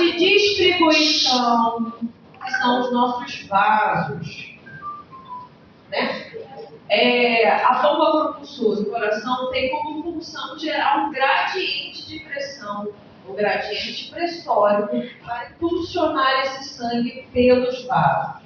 de distribuição, que são os nossos vasos, né? A bomba propulsora do coração tem como função gerar um gradiente de pressão, um gradiente pressórico, para impulsionar esse sangue pelos vasos.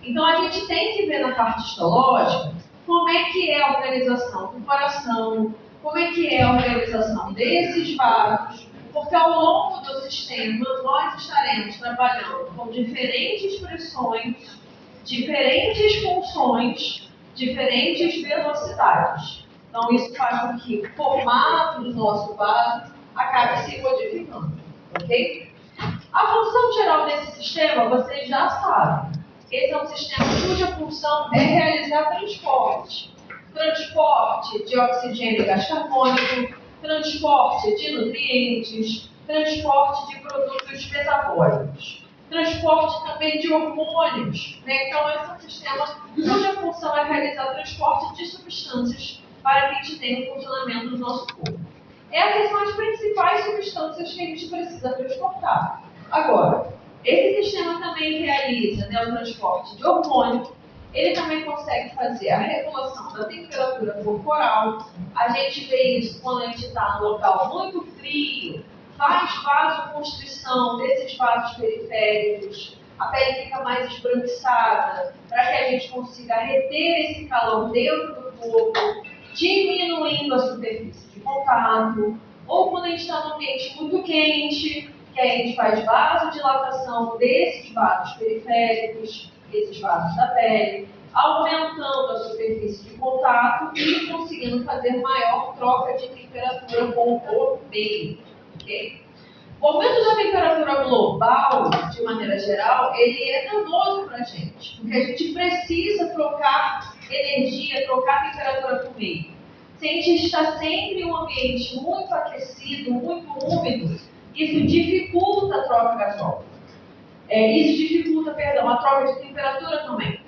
Então, a gente tem que ver na parte histológica como é que é a organização do coração, como é que é a organização desses vasos, porque ao longo do sistema nós estaremos trabalhando com diferentes pressões, diferentes funções, diferentes velocidades. Então, isso faz com que o formato do nosso vaso acabe se modificando, ok? A função geral desse sistema, vocês já sabem. Esse é um sistema cuja função é realizar transporte. Transporte de oxigênio e gás carbônico, transporte de nutrientes, transporte de produtos metabólicos, transporte também de hormônios, né? Então, esse é um sistema cuja função é realizar transporte de substâncias para que a gente tenha o funcionamento do nosso corpo. Essas são as principais substâncias que a gente precisa transportar. Agora, esse sistema também realiza, né, o transporte de hormônio, ele também consegue fazer a regulação da temperatura corporal. A gente vê isso quando a gente está num local muito frio, faz vasoconstrição desses vasos periféricos, a pele fica mais esbranquiçada, para que a gente consiga reter esse calor dentro do corpo, diminuindo a superfície de contato, ou quando a gente está num ambiente muito quente, que a gente faz vasodilatação desses vasos periféricos, esses vasos da pele, aumentando a superfície de contato e conseguindo fazer maior troca de temperatura com o meio. Okay? O aumento da temperatura global, de maneira geral, ele é danoso para a gente, porque a gente precisa trocar energia, trocar temperatura com o meio. Se a gente está sempre em um ambiente muito aquecido, muito úmido, isso dificulta a troca gasólica. Isso dificulta, a troca de temperatura também.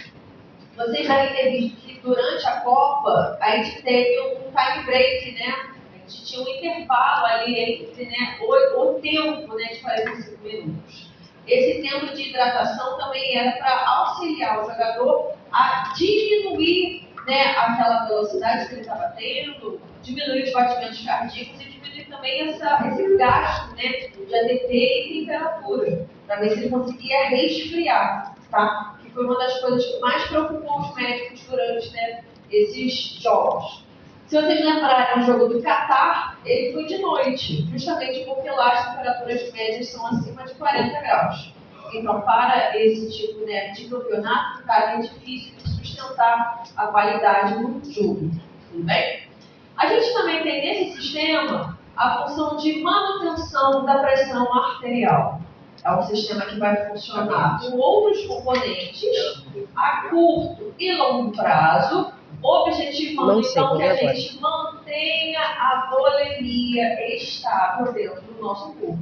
Vocês devem ter visto que durante a Copa, a gente teve um time break, né? A gente tinha um intervalo ali entre, né, o tempo, né, de 45 minutos. Esse tempo de hidratação também era para auxiliar o jogador a diminuir, né, aquela velocidade que ele estava tendo, diminuir os batimentos cardíacos e diminuir também esse gasto, né, de ATP e temperatura, para ver se ele conseguia resfriar, tá? Que foi uma das coisas que mais preocupou os médicos durante, né, esses jogos. Se vocês lembrarem, o jogo do Catar, ele foi de noite, justamente porque lá as temperaturas médias são acima de 40 graus. Então, para esse tipo, né, de campeonato, é difícil de sustentar a qualidade no jogo. Tudo bem? A gente também tem nesse sistema a função de manutenção da pressão arterial. É um sistema que vai funcionar com outros componentes a curto e longo prazo, objetivando então que a gente mantenha a volemia estável dentro do nosso corpo.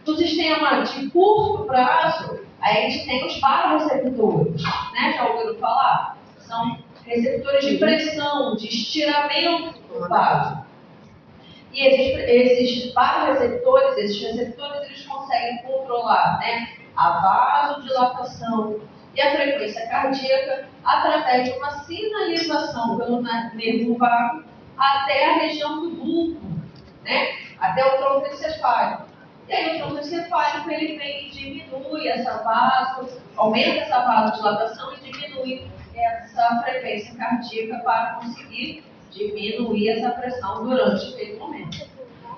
No sistema de curto prazo, a gente tem os baroreceptores, né? Já ouviram falar? São receptores de pressão, de estiramento do vaso. E esses baroreceptores, esses receptores, eles conseguem controlar, né, a vasodilatação e a frequência cardíaca através de uma sinalização pelo nervo vago até a região do bulbo, né, até o tronco encefálico. E aí o tronco encefálico ele vem e diminui aumenta essa vasodilatação e diminui essa frequência cardíaca para conseguir diminuir essa pressão durante aquele momento.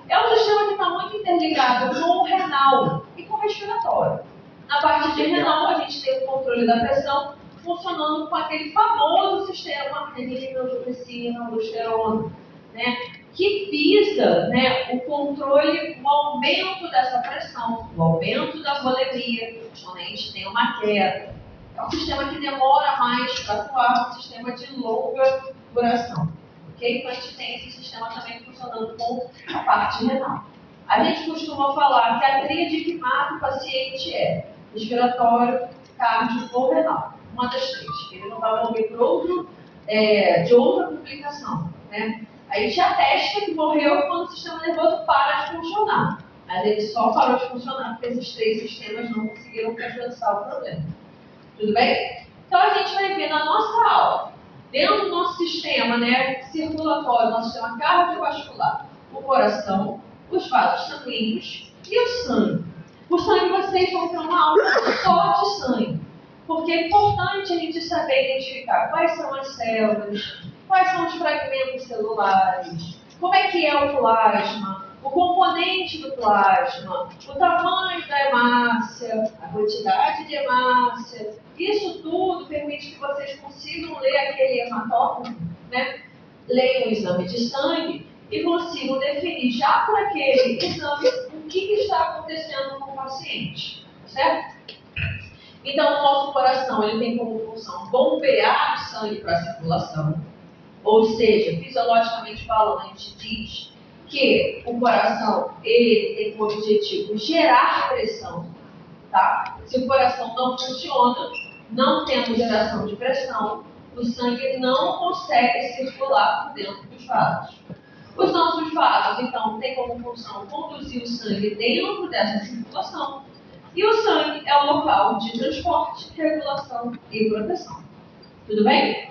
É um sistema que está muito interligado com o renal e com o respiratório. Na parte de renal, a gente tem o controle da pressão funcionando com aquele famoso sistema angiotensina, aldosterona, né, que visa, né, o controle, o aumento dessa pressão, o aumento da volemia, quando a gente tem uma queda. É um sistema que demora mais para atuar, um sistema de longa duração. Okay? Então, a gente tem esse sistema também funcionando com a parte renal. A gente costuma falar que a tríade que mata o paciente é respiratório, cardio ou renal. Uma das três. Ele não vai morrer de outra complicação. Né? A gente atesta que morreu quando o sistema nervoso para de funcionar. Mas ele só parou de funcionar porque esses 3 sistemas não conseguiram compensar o problema. Tudo bem? Então a gente vai ver na nossa aula, dentro do nosso sistema, né, circulatório, nosso sistema cardiovascular, o coração, os vasos sanguíneos e o sangue. O sangue vocês vão ter uma aula só de sangue, porque é importante a gente saber identificar quais são as células, quais são os fragmentos celulares, como é que é o plasma, o componente do plasma, o tamanho da hemácia, a quantidade de hemácia. Isso tudo permite que vocês consigam ler aquele hematógrafo, né? Leiam o exame de sangue e consigam definir já por aquele exame o que está acontecendo com o paciente, certo? Então, o nosso coração ele tem como função bombear o sangue para a circulação, ou seja, fisiologicamente falando, a gente diz que o coração ele tem como objetivo gerar pressão, tá? Se o coração não funciona, não tendo geração de pressão, o sangue não consegue circular por dentro dos vasos. Os nossos vasos, então, têm como função conduzir o sangue dentro dessa circulação, e o sangue é o local de transporte, regulação e proteção. Tudo bem?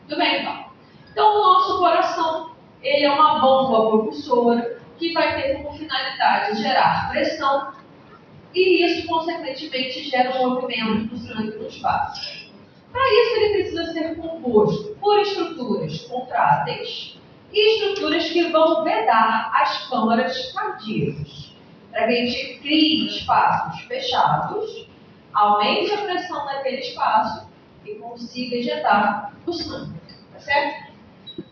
Tudo bem, então. Então, o nosso coração, ele é uma bomba propulsora que vai ter como finalidade gerar pressão e isso, consequentemente, gera um movimento do sangue nos vasos. Para isso, ele precisa ser composto por estruturas contráteis e estruturas que vão vedar as câmaras cardíacas, para que a gente crie espaços fechados, aumente a pressão naquele espaço e consiga injetar o sangue, tá certo?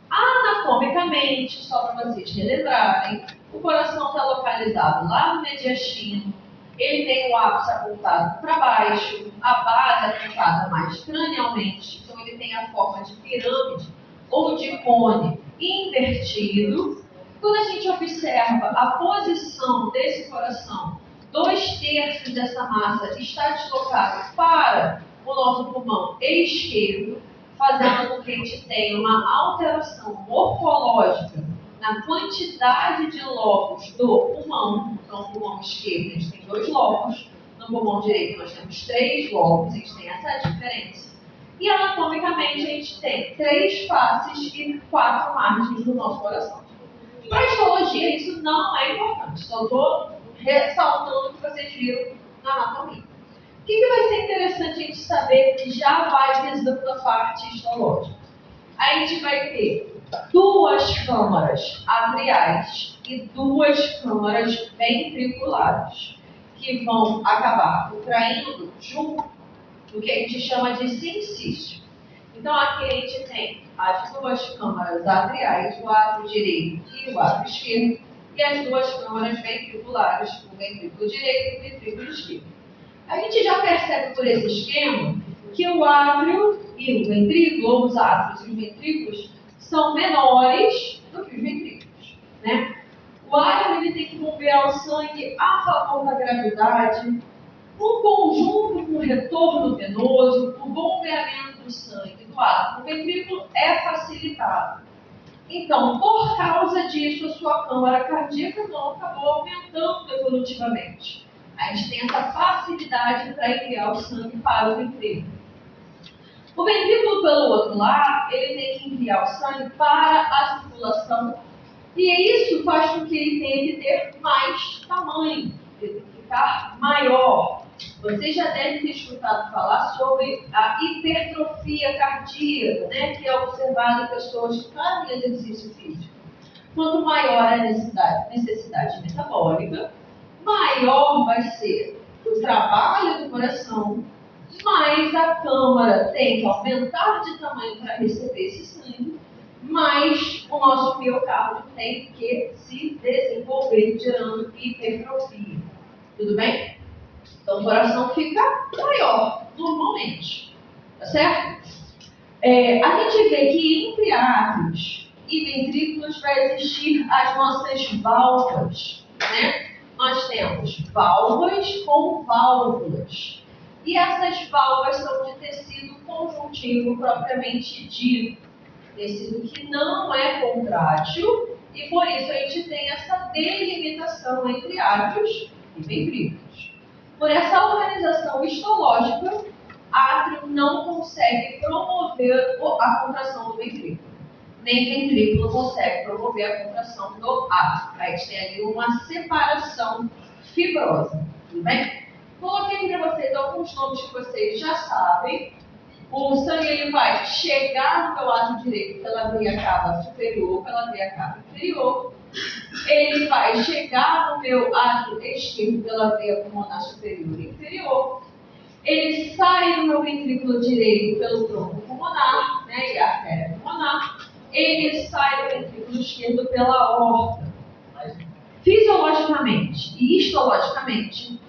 Anatomicamente, só para vocês relembrarem, o coração está localizado lá no mediastino, ele tem o ápice apontado para baixo, a base apontada mais cranialmente, então ele tem a forma de pirâmide ou de cone invertido. Quando a gente observa a posição desse coração, 2/3 dessa massa está deslocado para o nosso pulmão esquerdo, fazendo com que a gente tenha uma alteração morfológica na quantidade de lobos do pulmão. Então, no pulmão esquerdo a gente tem 2 lobos, no pulmão direito nós temos 3 lobos, a gente tem essa diferença. E anatomicamente a gente tem 3 faces e 4 margens do nosso coração. Para a histologia isso não é importante, só estou ressaltando o que vocês viram na anatomia. O que vai ser interessante a gente saber que já vai visando a parte histológica? A gente vai ter 2 câmaras atriais e 2 câmaras ventriculares, que vão acabar contraindo junto do que a gente chama de sincício. Então aqui a gente tem as 2 câmaras atriais, o átrio direito e o átrio esquerdo, e as 2 câmaras ventriculares, o ventrículo direito e o ventrículo esquerdo. A gente já percebe por esse esquema que o átrio e o ventrículo, ou os átrios e os ventrículos, são menores do que os ventrículos, né? O átrio ele tem que bombear o sangue a favor da gravidade, um conjunto com o retorno venoso, o bombeamento do sangue do átrio no ventrículo é facilitado. Então, por causa disso, a sua câmara cardíaca não acabou aumentando evolutivamente. A gente tem essa facilidade para enviar o sangue para o ventrículo. O ventrículo, pelo outro lado, ele tem que enviar o sangue para a circulação e isso faz com que ele tenha que ter mais tamanho, ele tem que ficar maior. Vocês já devem ter escutado falar sobre a hipertrofia cardíaca, né, que é observada em pessoas que fazem exercício físico. Quanto maior a necessidade metabólica, maior vai ser o trabalho do coração, mais a câmara tem que aumentar de tamanho para receber esse sangue, mais o nosso miocárdio tem que se desenvolver, gerando hipertrofia. Tudo bem? Então o coração fica maior, normalmente. Tá certo? A gente vê que entre átrios e ventrículos vai existir as nossas válvulas, né? Nós temos válvulas com válvulas. E essas válvulas são de tecido conjuntivo propriamente dito. Tecido que não é contrátil e por isso a gente tem essa delimitação comunicação entre átrios e ventrículos. Por essa organização histológica, átrio não consegue promover a contração do ventrículo. Nem ventrículo consegue promover a contração do átrio. A gente tem ali uma separação fibrosa. Tudo bem? Coloquei para vocês alguns nomes que vocês já sabem. O sangue ele vai chegar no meu átrio direito pela veia cava superior, pela veia cava inferior. Ele vai chegar no meu átrio esquerdo pela veia pulmonar superior e inferior. Ele sai do meu ventrículo direito pelo tronco pulmonar, né, e a artéria pulmonar. Ele sai do ventrículo esquerdo pela aorta. Fisiologicamente e histologicamente,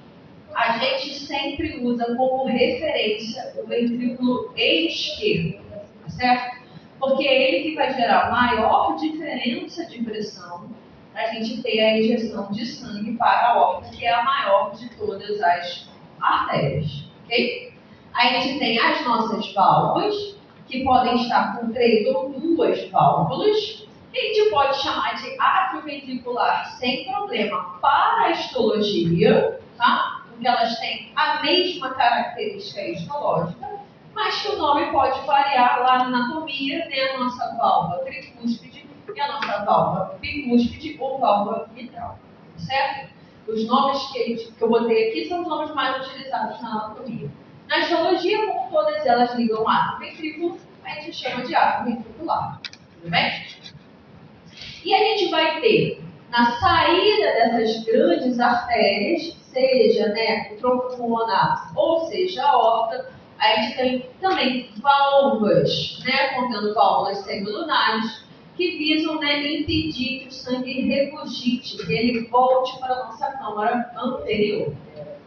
a gente sempre usa como referência o ventrículo esquerdo, tá certo? Porque é ele que vai gerar maior diferença de pressão para a gente ter a injeção de sangue para a aorta, que é a maior de todas as artérias, ok? Aí a gente tem as nossas válvulas, que podem estar com 3 ou 2 válvulas, que a gente pode chamar de átrio ventricular sem problema para a histologia, tá? Porque elas têm a mesma característica histológica, mas que o nome pode variar lá na anatomia, né? A nossa válvula tricúspide e a nossa válvula bicúspide ou válvula mitral, certo? Os nomes que eu botei aqui são os nomes mais utilizados na anatomia. Na histologia, como todas elas ligam átrio ventrículo, a gente chama de átrio ventricular, tudo bem? E a gente vai ter, na saída dessas grandes artérias, seja, né, o tronco pulmonar ou seja a aorta, a gente tem também válvulas, né, contendo válvulas semilunares, que visam, né, impedir que o sangue regurgite, que ele volte para a nossa câmara anterior,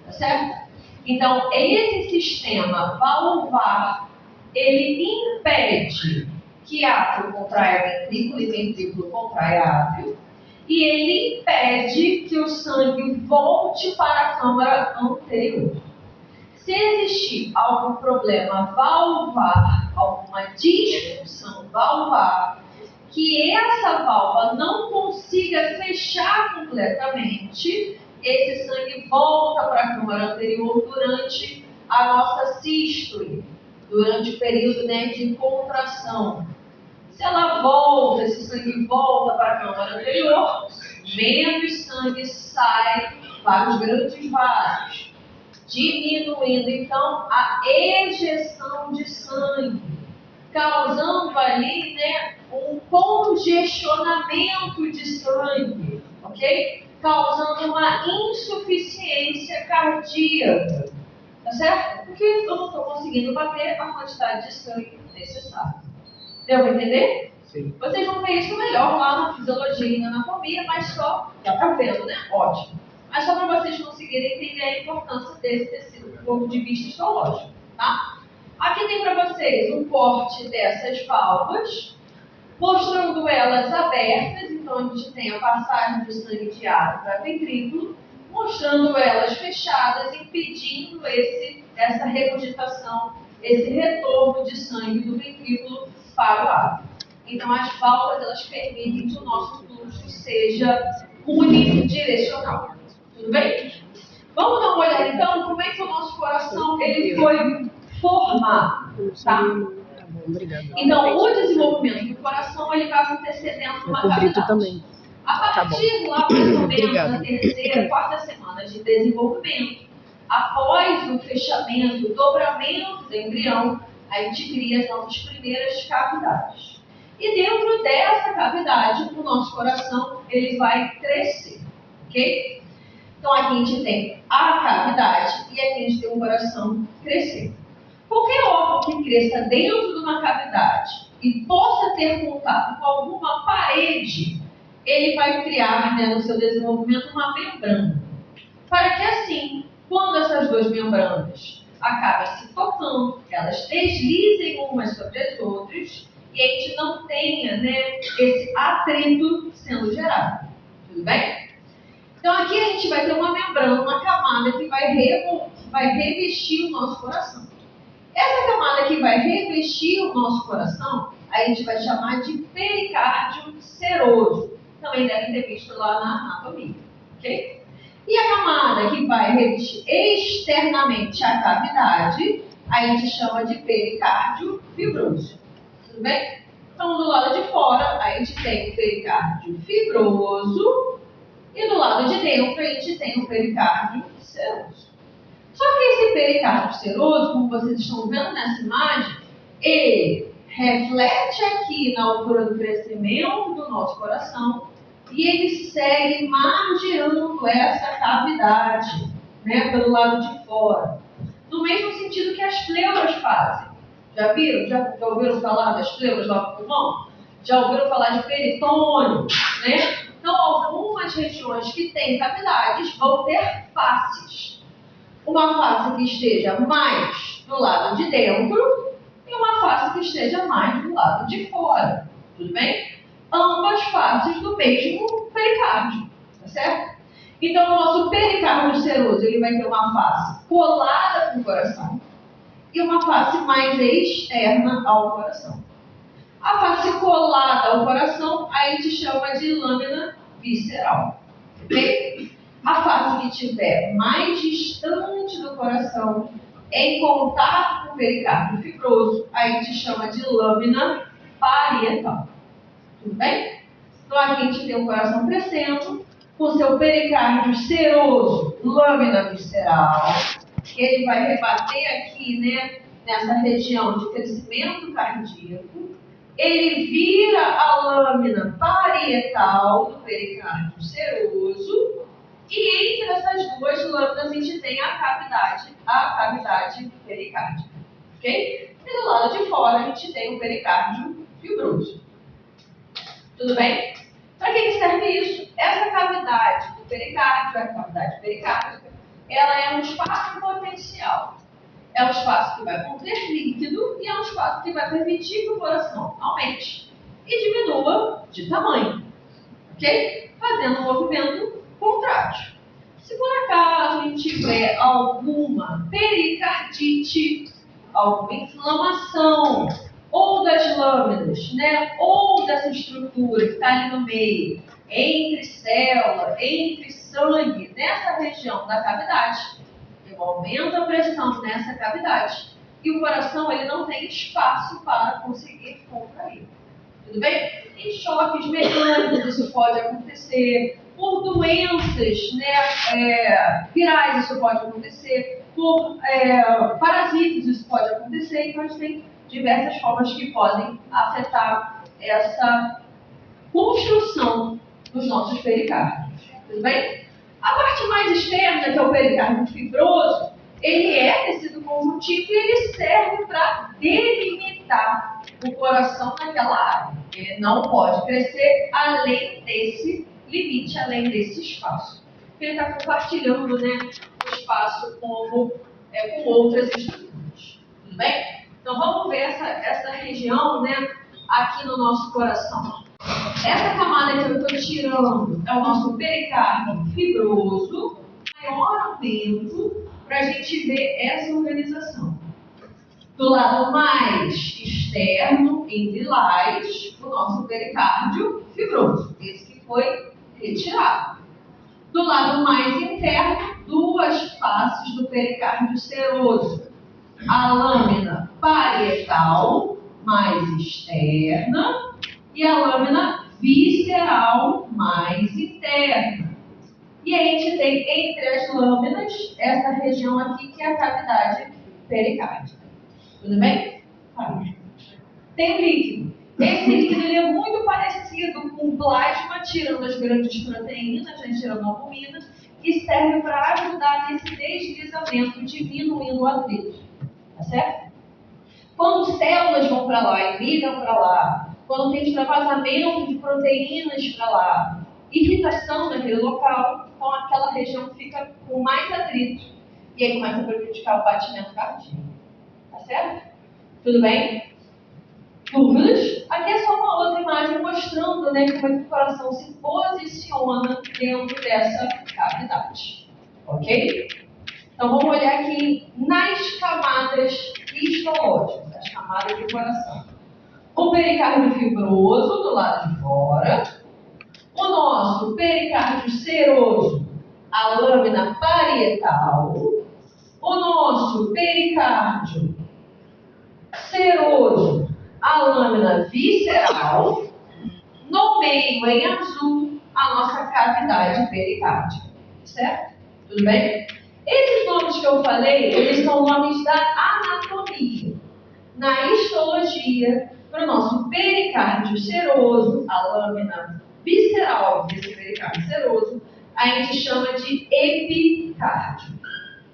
tá certo? Então, esse sistema valvar, ele impede que átrio contraia ventrículo e ventrículo contraia átrio, e ele impede que o sangue volte para a câmara anterior. Se existir algum problema valvar, alguma disfunção valvar, que essa válvula não consiga fechar completamente, esse sangue volta para a câmara anterior durante a nossa sístole, durante o período, né, de contração. Se ela volta, esse sangue volta para a câmara anterior, menos sangue sai para os grandes vasos, diminuindo então a ejeção de sangue, causando ali, né, um congestionamento de sangue, ok? Causando uma insuficiência cardíaca, tá certo? Porque eu não estou conseguindo bater a quantidade de sangue necessária. Deu para entender? Sim. Vocês vão ver isso melhor lá na fisiologia e na anatomia, mas só, já está vendo, né? Ótimo. Mas só para vocês conseguirem entender a importância desse tecido do ponto de vista histológico, tá? Aqui tem para vocês um corte dessas válvulas, mostrando elas abertas, então a gente tem a passagem de sangue de átrio para ventrículo, mostrando elas fechadas, impedindo essa regurgitação, esse retorno de sangue do ventrículo para o átrio. Então as válvulas, elas permitem que o nosso fluxo seja unidirecional. Tudo bem? Vamos dar uma olhada então como é que o nosso coração ele foi formado, tá? Então, o desenvolvimento do coração ele vai acontecer dentro de uma cavidade. Também. A partir lá, mais ou menos, da terceira, quarta semana de desenvolvimento, após o fechamento, o dobramento do embrião, a gente cria as nossas primeiras cavidades. E dentro dessa cavidade, o nosso coração ele vai crescer, ok? Então, aqui a gente tem a cavidade e aqui a gente tem o coração crescendo. Qualquer órgão que cresça dentro de uma cavidade e possa ter contato com alguma parede, ele vai criar, né, no seu desenvolvimento uma membrana. Para que assim, quando essas duas membranas acabem se tocando, elas deslizem umas sobre as outras e a gente não tenha, né, esse atrito sendo gerado. Tudo bem? Então aqui a gente vai ter uma membrana, uma camada que vai revestir o nosso coração. Essa camada que vai revestir o nosso coração, a gente vai chamar de pericárdio seroso. Também devem ter visto lá na anatomia. ok? E a camada que vai revestir externamente a cavidade, a gente chama de pericárdio fibroso. Tudo bem? Então, do lado de fora, a gente tem o pericárdio fibroso e do lado de dentro, a gente tem o pericárdio seroso. Só que esse pericárdio seroso, como vocês estão vendo nessa imagem, ele reflete aqui na altura do crescimento do nosso coração e ele segue margeando essa cavidade, né, pelo lado de fora. No mesmo sentido que as pleuras fazem. Já viram? Já ouviram falar das pleuras lá no pulmão? Já ouviram falar de peritônio, né? Então, algumas regiões que têm cavidades vão ter faces. Uma face que esteja mais do lado de dentro e uma face que esteja mais do lado de fora. Tudo bem? Ambas faces do mesmo pericárdio, tá certo? Então, o nosso pericárdio seroso ele vai ter uma face colada com o coração e uma face mais externa ao coração. A face colada ao coração a gente chama de lâmina visceral, ok? A face que estiver mais distante do coração, em contato com o pericárdio fibroso, a gente chama de lâmina parietal. Tudo bem? Então aqui a gente tem o coração crescendo, com seu pericárdio seroso, lâmina visceral, que ele vai rebater aqui, né, nessa região de crescimento cardíaco. Ele vira a lâmina parietal do pericárdio seroso e entre essas duas lâminas a gente tem a cavidade pericárdica, ok? E do lado de fora a gente tem o pericárdio fibroso. Tudo bem? Para que serve isso? Essa cavidade do pericárdio, a cavidade pericárdica, ela é um espaço potencial. É um espaço que vai conter líquido e é um espaço que vai permitir que o coração aumente e diminua de tamanho, ok? Fazendo um movimento contrátil. Se por acaso a gente tiver alguma pericardite, alguma inflamação, ou das lâminas, né, ou dessa estrutura que está ali no meio, entre célula, entre sangue, nessa região da cavidade, eu aumento a pressão nessa cavidade e o coração ele não tem espaço para conseguir contrair. Tudo bem? Em choques mecânicos isso pode acontecer, por doenças, né, virais isso pode acontecer, por parasitas isso pode acontecer, então a gente tem diversas formas que podem afetar essa construção dos nossos pericárdios. Tudo bem? A parte mais externa, que é o pericárdio fibroso, ele é tecido conjuntivo e ele serve para delimitar o coração naquela área. Ele não pode crescer além desse limite, além desse espaço. Ele está compartilhando, né, o espaço com outras estruturas. Tudo bem? Então vamos ver essa região, né, aqui no nosso coração. Essa camada que eu estou tirando é o nosso pericárdio fibroso, maior aumento, para a gente ver essa organização. Do lado mais externo, em lilás, o nosso pericárdio fibroso, esse que foi retirado. Do lado mais interno, duas faces do pericárdio seroso. A lâmina parietal, mais externa, e a lâmina visceral, mais interna. E a gente tem entre as lâminas essa região aqui que é a cavidade pericárdica. Tudo bem? Tem um líquido. Esse líquido ele é muito parecido com o plasma, tirando as grandes proteínas, né, tirando a albumina, e serve para ajudar nesse deslizamento, diminuindo o atrito. Tá certo? Quando células vão para lá e migram para lá, quando tem extravasamento de proteínas para lá, irritação naquele local, então aquela região fica com mais atrito e aí começa a prejudicar o batimento cardíaco. Tá certo? Tudo bem? Dúvidas? Aqui é só uma outra imagem mostrando, né, como é que o coração se posiciona dentro dessa cavidade. Ok? Então vamos olhar aqui nas camadas histológicas, as camadas do coração. O pericárdio fibroso do lado de fora, o nosso pericárdio seroso a lâmina parietal, o nosso pericárdio seroso, a lâmina visceral, no meio, em azul, a nossa cavidade pericárdica. Certo? Tudo bem? Esses nomes que eu falei, eles são nomes da anatomia. Na histologia, para o nosso pericárdio seroso, a lâmina visceral desse pericárdio seroso, a gente chama de epicárdio.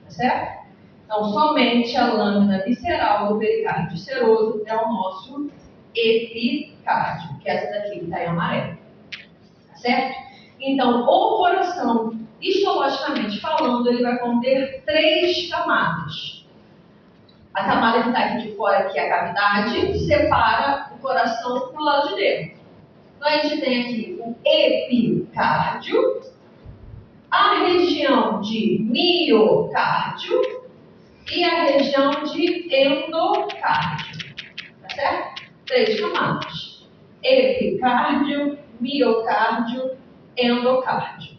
Tá certo? Então, somente a lâmina visceral do pericárdio seroso é o nosso epicárdio, que é essa daqui que está em amarelo. Tá certo? Então, o coração, histologicamente falando, ele vai conter 3 camadas. A camada que está aqui de fora, que é a cavidade, separa o coração para o lado de dentro. Então, a gente tem aqui o epicárdio, a região de miocárdio e a região de endocárdio. Tá certo? 3 camadas. Epicárdio, miocárdio, endocárdio.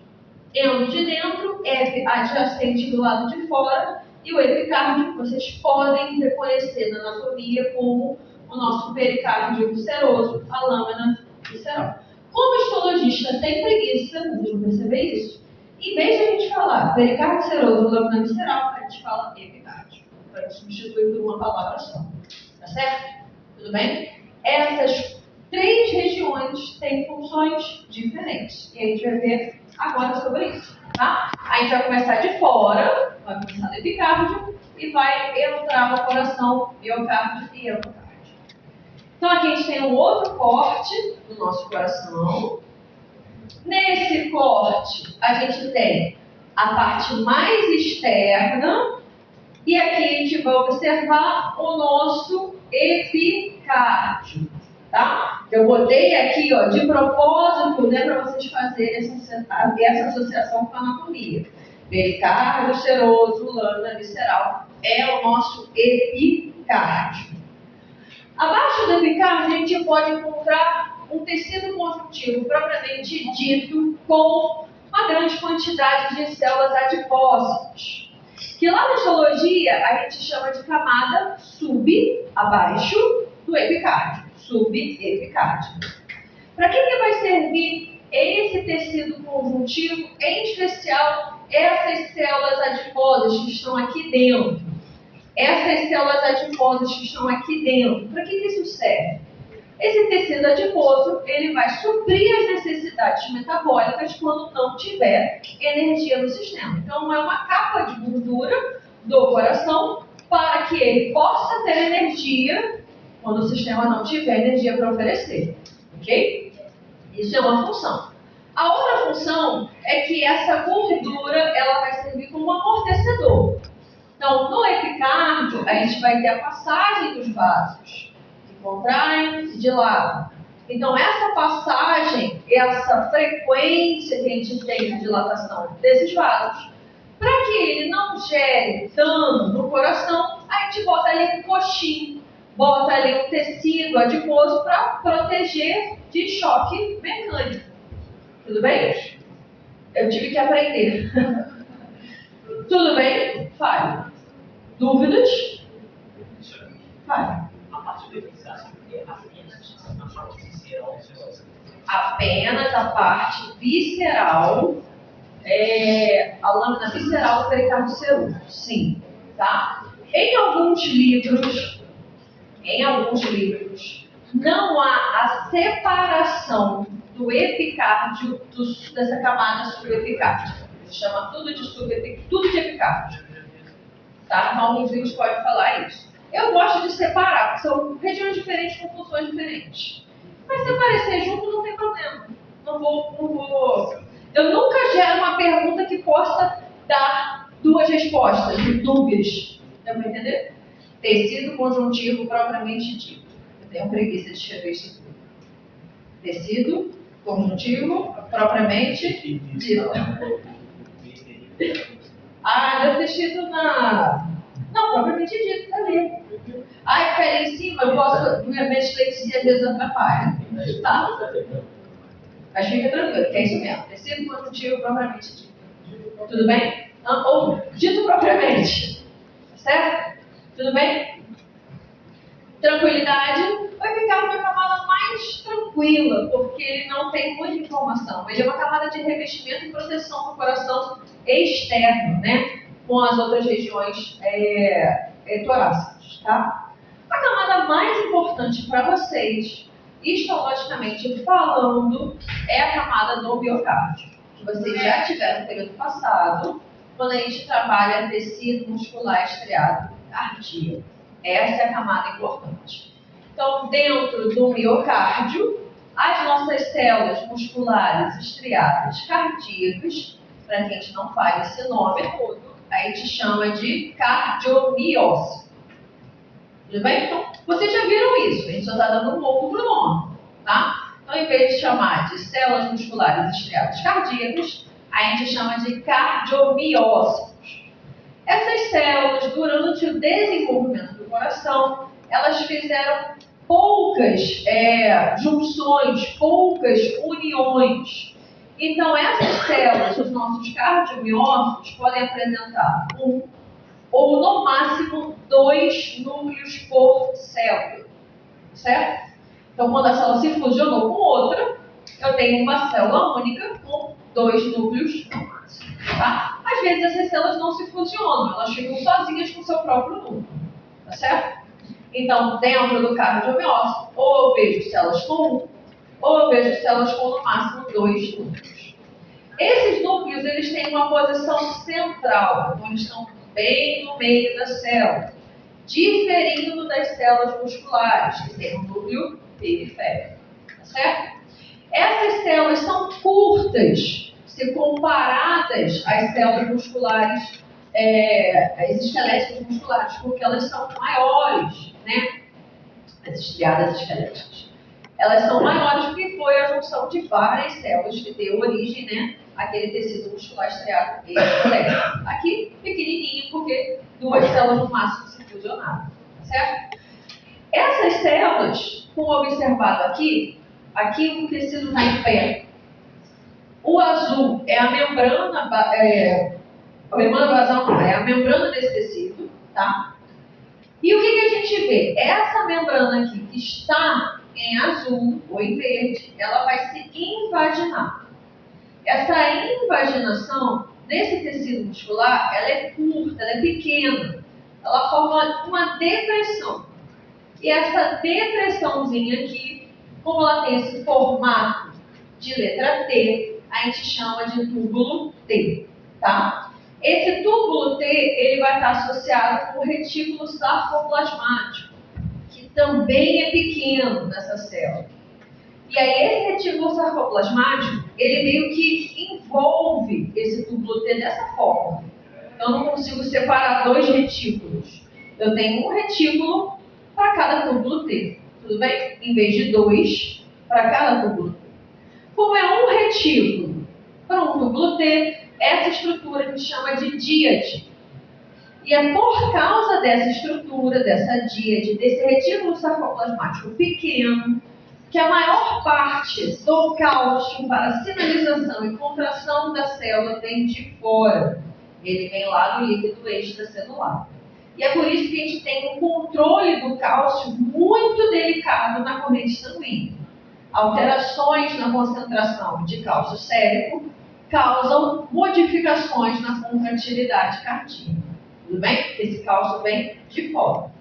Endo de dentro, epi adjacente do lado de fora, e o epicárdio vocês podem reconhecer na anatomia como o nosso pericárdio visceroso, a lâmina visceral. Como o histologista tem preguiça, vocês vão perceber isso, em vez de a gente falar pericárdio seroso, lâmina visceral, a gente fala epicárdio, para substituir por uma palavra só. Tá certo? Tudo bem? Essas 3 regiões têm funções diferentes. E a gente vai ver agora sobre isso. Tá? A gente vai começar de fora, vai começar no epicárdio e vai entrar no coração, miocárdio e endocárdio. Então aqui a gente tem um outro corte do nosso coração. Nesse corte, a gente tem a parte mais externa e aqui a gente vai observar o nosso epicárdio. Tá? Eu botei aqui, ó, de propósito, né, para vocês fazerem essa associação com a anatomia. Pericárdio seroso, lâmina visceral, é o nosso epicárdio. Abaixo do epicárdio, a gente pode encontrar um tecido conjuntivo propriamente dito, com uma grande quantidade de células adiposas, que lá na histologia a gente chama de camada abaixo do epicárdio. Subepicárdio. Para que vai servir esse tecido conjuntivo, em especial essas células adiposas que estão aqui dentro? Essas células adiposas que estão aqui dentro, para que isso serve? Esse tecido adiposo, ele vai suprir as necessidades metabólicas quando não tiver energia no sistema. Então, é uma capa de gordura do coração para que ele possa ter energia quando o sistema não tiver energia para oferecer. Ok? Isso é uma função. A outra função é que essa gordura ela vai servir como amortecedor. Então, no epicárdio, a gente vai ter a passagem dos vasos, que contraem e dilatam. Então, essa passagem, essa frequência que a gente tem de dilatação desses vasos, para que ele não gere dano no coração, a gente bota ali um coxinho, bota ali um tecido adiposo para proteger de choque mecânico. Tudo bem? Eu tive que aprender. Tudo bem? Fale. Dúvidas? Fale. A parte do epicárdio é apenas a parte visceral. Apenas a parte visceral, a lâmina visceral do pericárdio seroso. Sim. Tá? Em alguns livros, não há a separação do epicárdio dessa camada subepicárdio. Se chama tudo de epicárdio. Tá? Então, alguns livros podem falar isso. Eu gosto de separar, porque são regiões diferentes com funções diferentes. Mas se aparecer junto, não tem problema. Não vou. Eu nunca gero uma pergunta que possa dar 2 respostas, dúvidas. Dá para entender? Tecido conjuntivo propriamente dito. Eu tenho preguiça de escrever isso tudo. Tecido conjuntivo propriamente dito. Deve ter escrito na... Não, propriamente dito, tá ali. Fica ali em cima, eu posso... Minha dislexia às vezes atrapalha. Tá? Mas fica tranquilo, que é isso mesmo. Tecido conjuntivo propriamente dito. Tudo bem? Ou dito propriamente. Certo? Tudo bem? Tranquilidade vai ficar uma camada mais tranquila, porque ele não tem muita informação. Ele é uma camada de revestimento e proteção do coração externo, né? Com as outras regiões torácicas, tá? A camada mais importante para vocês, histologicamente falando, é a camada do miocárdio, que vocês já tiveram no período passado, quando a gente trabalha tecido muscular estriado cardíaco. Essa é a camada importante. Então, dentro do miocárdio, as nossas células musculares estriadas cardíacas, para que a gente não fale esse nome todo, a gente chama de cardiomiócito. Tudo bem? Então, vocês já viram isso, a gente só está dando um outro nome, tá? Então, em vez de chamar de células musculares estriadas cardíacas, a gente chama de cardiomiócitos. Essas células, durante o desenvolvimento do coração, elas fizeram poucas junções, poucas uniões. Então, essas células, os nossos cardiomiócitos, podem apresentar um ou, no máximo, 2 núcleos por célula. Certo? Então, quando a célula se fusionou com outra, eu tenho uma célula única com 2 núcleos no máximo. Tá? Às vezes essas células não se fusionam, elas ficam sozinhas com o seu próprio núcleo. Tá certo? Então, dentro do cardiomiócito, ou eu vejo células com 1, ou eu vejo células com no máximo 2 núcleos. Esses núcleos, eles têm uma posição central, então eles estão bem no meio da célula, diferindo das células musculares, que têm um núcleo periférico. Tá certo? Essas células são curtas, se comparadas às células musculares, às esqueléticas musculares, porque elas são maiores, né? As estriadas esqueléticas. Elas são maiores porque foi a junção de várias células que deu origem, né, àquele tecido muscular estriado e esquelético. Aqui, pequenininho, porque 2 células no máximo se fusionaram, certo? Essas células, como observado aqui o tecido está em pé. O azul é a membrana, a membrana basal não, é a membrana desse tecido, tá? E o que a gente vê? Essa membrana aqui, que está em azul ou em verde, ela vai se invaginar. Essa invaginação, nesse tecido muscular, ela é curta, ela é pequena. Ela forma uma depressão. E essa depressãozinha aqui, como ela tem esse formato de letra T, a gente chama de túbulo T, tá? Esse túbulo T, ele vai estar associado com o retículo sarcoplasmático, que também é pequeno nessa célula. E aí esse retículo sarcoplasmático, ele meio que envolve esse túbulo T dessa forma. Eu não consigo separar 2 retículos. Eu tenho um retículo para cada túbulo T, tudo bem? Em vez de 2 para cada túbulo T. Como é um retículo para um túbulo T, essa estrutura a gente chama de díade. E é por causa dessa estrutura, dessa díade, desse retículo sarcoplasmático pequeno, que a maior parte do cálcio para sinalização e contração da célula vem de fora. Ele vem lá do líquido extracelular. E é por isso que a gente tem um controle do cálcio muito delicado na corrente sanguínea. Alterações na concentração de cálcio sérico causam modificações na contratilidade cardíaca. Tudo bem? Porque esse cálcio vem de fora.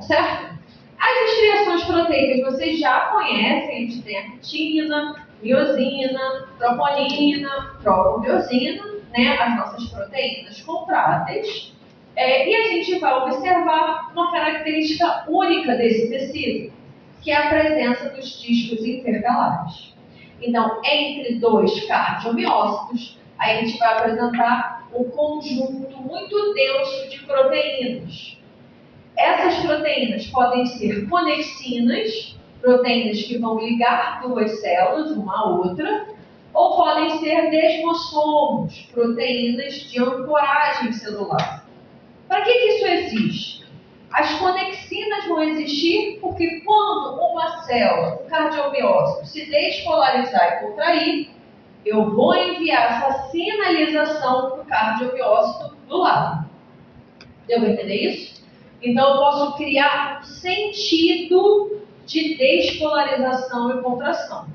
Certo? As estriações proteicas vocês já conhecem. A gente tem a retina, miosina, troponina, tropomiosina, né? As nossas proteínas contráteis. E a gente vai observar uma característica única desse tecido, que é a presença dos discos intercalares. Então, entre 2 cardiomiócitos, a gente vai apresentar um conjunto muito denso de proteínas. Essas proteínas podem ser conexinas, proteínas que vão ligar 2 células uma à outra, ou podem ser desmossomos, proteínas de ancoragem celular. Para que isso existe? As conexinas vão existir porque quando uma célula, um cardiomiócito, se despolarizar e contrair, Eu vou enviar essa sinalização para o cardiomiócito do lado. Deu para entender isso? Então, eu posso criar um sentido de despolarização e contração.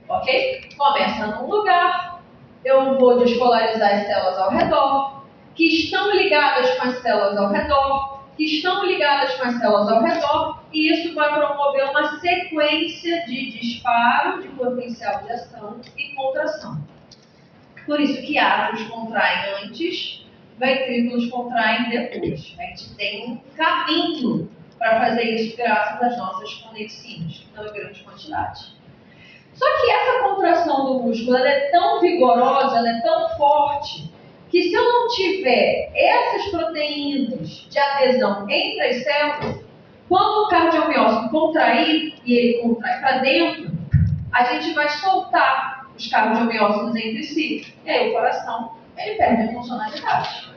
Ok? Começa num lugar, eu vou despolarizar as células ao redor, que estão ligadas com as células ao redor, que estão ligadas com as células ao redor, e isso vai promover uma sequência de disparo de potencial de ação e contração. Por isso que átrios contraem antes, ventrículos contraem depois. A gente tem um caminho para fazer isso graças às nossas conexinas, que estão em grande quantidade. Só que essa contração do músculo ela é tão vigorosa, ela é tão forte, que se eu não tiver essas proteínas de adesão entre as células, quando o cardiomiócito contrair, e ele contrai para dentro, a gente vai soltar os cardiomiócitos entre si. E aí o coração ele perde a funcionalidade.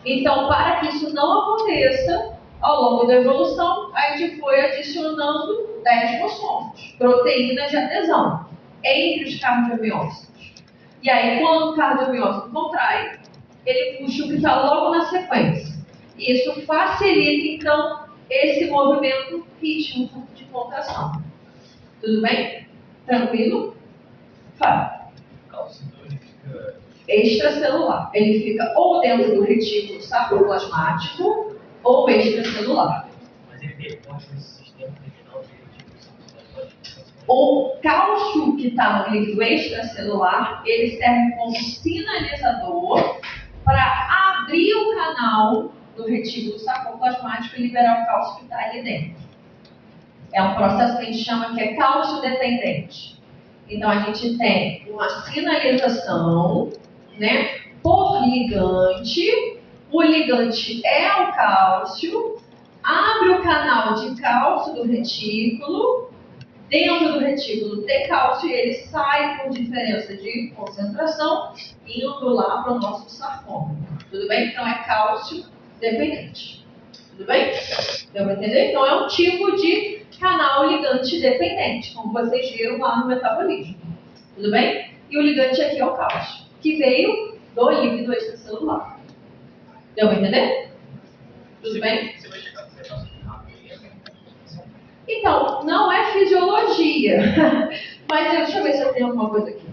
Então, para que isso não aconteça, ao longo da evolução, a gente foi adicionando 10 mossomos, proteínas de adesão, entre os cardiomiócitos. E aí, quando o cardiomiócito contrai, ele puxa o que está logo na sequência. E isso facilita, então, esse movimento rítmico de contração. Tudo bem? Tranquilo? Fala. Extracelular. Ele fica ou dentro do retículo sarcoplasmático ou extracelular. Mas ele depois desse sistema terminal de retículo. O cálcio que está no líquido extracelular, ele serve como sinalizador para abrir o canal do retículo sarcoplasmático e liberar o cálcio que está ali dentro. É um processo que a gente chama que é cálcio dependente. Então, a gente tem uma sinalização, né, por ligante. O ligante é o cálcio, abre o canal de cálcio do retículo. Dentro do retículo tem cálcio e ele sai por diferença de concentração, indo lá para o nosso sarcoma. Tudo bem? Então, é cálcio dependente. Tudo bem? Deu para entender? Então, é um tipo de canal ligante dependente, como vocês viram lá no metabolismo. Tudo bem? E o ligante aqui é o cálcio, que veio do líquido extracelular. Deu para entender? Tudo bem? Então, não é fisiologia. Mas deixa eu ver se eu tenho alguma coisa aqui.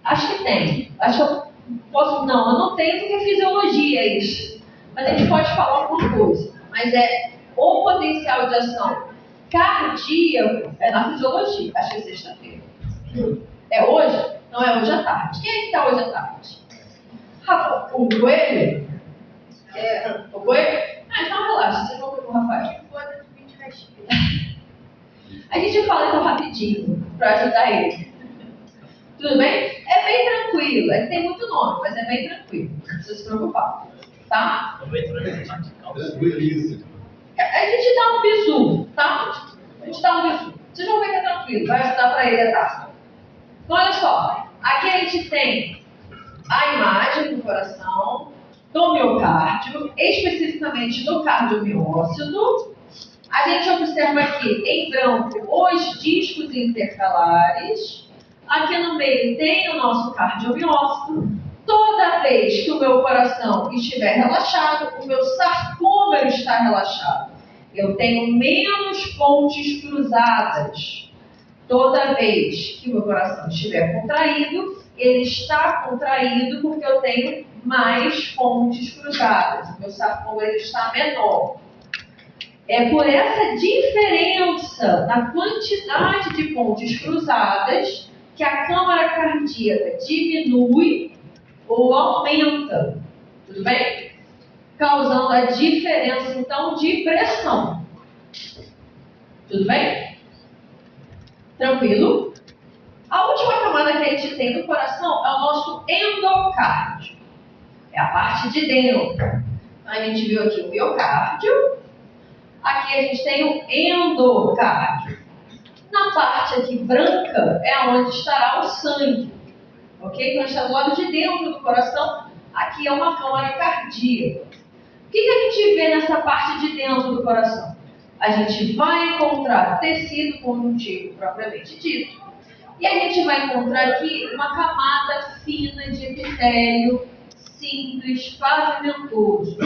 Acho que tem. Acho que eu posso. Não, eu não tenho porque é fisiologia isso. Mas a gente pode falar alguma coisa. Mas é o potencial de ação cardíaco é na fisiologia. Acho que é sexta-feira. É hoje? Não é hoje à tarde. Quem é que está hoje à tarde? Rafa, o Coelho? É, o Coelho? Ah, então relaxa, vocês vão ver com o Rafael. A gente fala então rapidinho para ajudar ele. Tudo bem? É bem tranquilo. É que tem muito nome, mas é bem tranquilo. Não precisa se preocupar. Tá? A gente dá um bisu, tá? A gente dá um bisu. Vocês vão ver que é tranquilo. Vai ajudar para ele a dar. Então, olha só. Aqui a gente tem a imagem do coração, do miocárdio, especificamente do cardiomiócito. A gente observa aqui em branco os discos intercalares. Aqui no meio tem o nosso cardiomiócito. Toda vez que o meu coração estiver relaxado, o meu sarcômero está relaxado. Eu tenho menos pontes cruzadas. Toda vez que o meu coração estiver contraído, ele está contraído porque eu tenho mais pontes cruzadas. O meu sarcômero está menor. É por essa diferença na quantidade de pontes cruzadas que a câmara cardíaca diminui ou aumenta. Tudo bem? Causando a diferença, então, de pressão. Tudo bem? Tranquilo? A última camada que a gente tem do coração é o nosso endocárdio. É a parte de dentro. A gente viu aqui o miocárdio. Aqui a gente tem o endocárdio. Na parte aqui branca é onde estará o sangue. Ok? Então está do lado de dentro do coração. Aqui é uma câmara cardíaca. O que a gente vê nessa parte de dentro do coração? A gente vai encontrar tecido conjuntivo propriamente dito. E a gente vai encontrar aqui uma camada fina de epitélio simples, pavimentoso.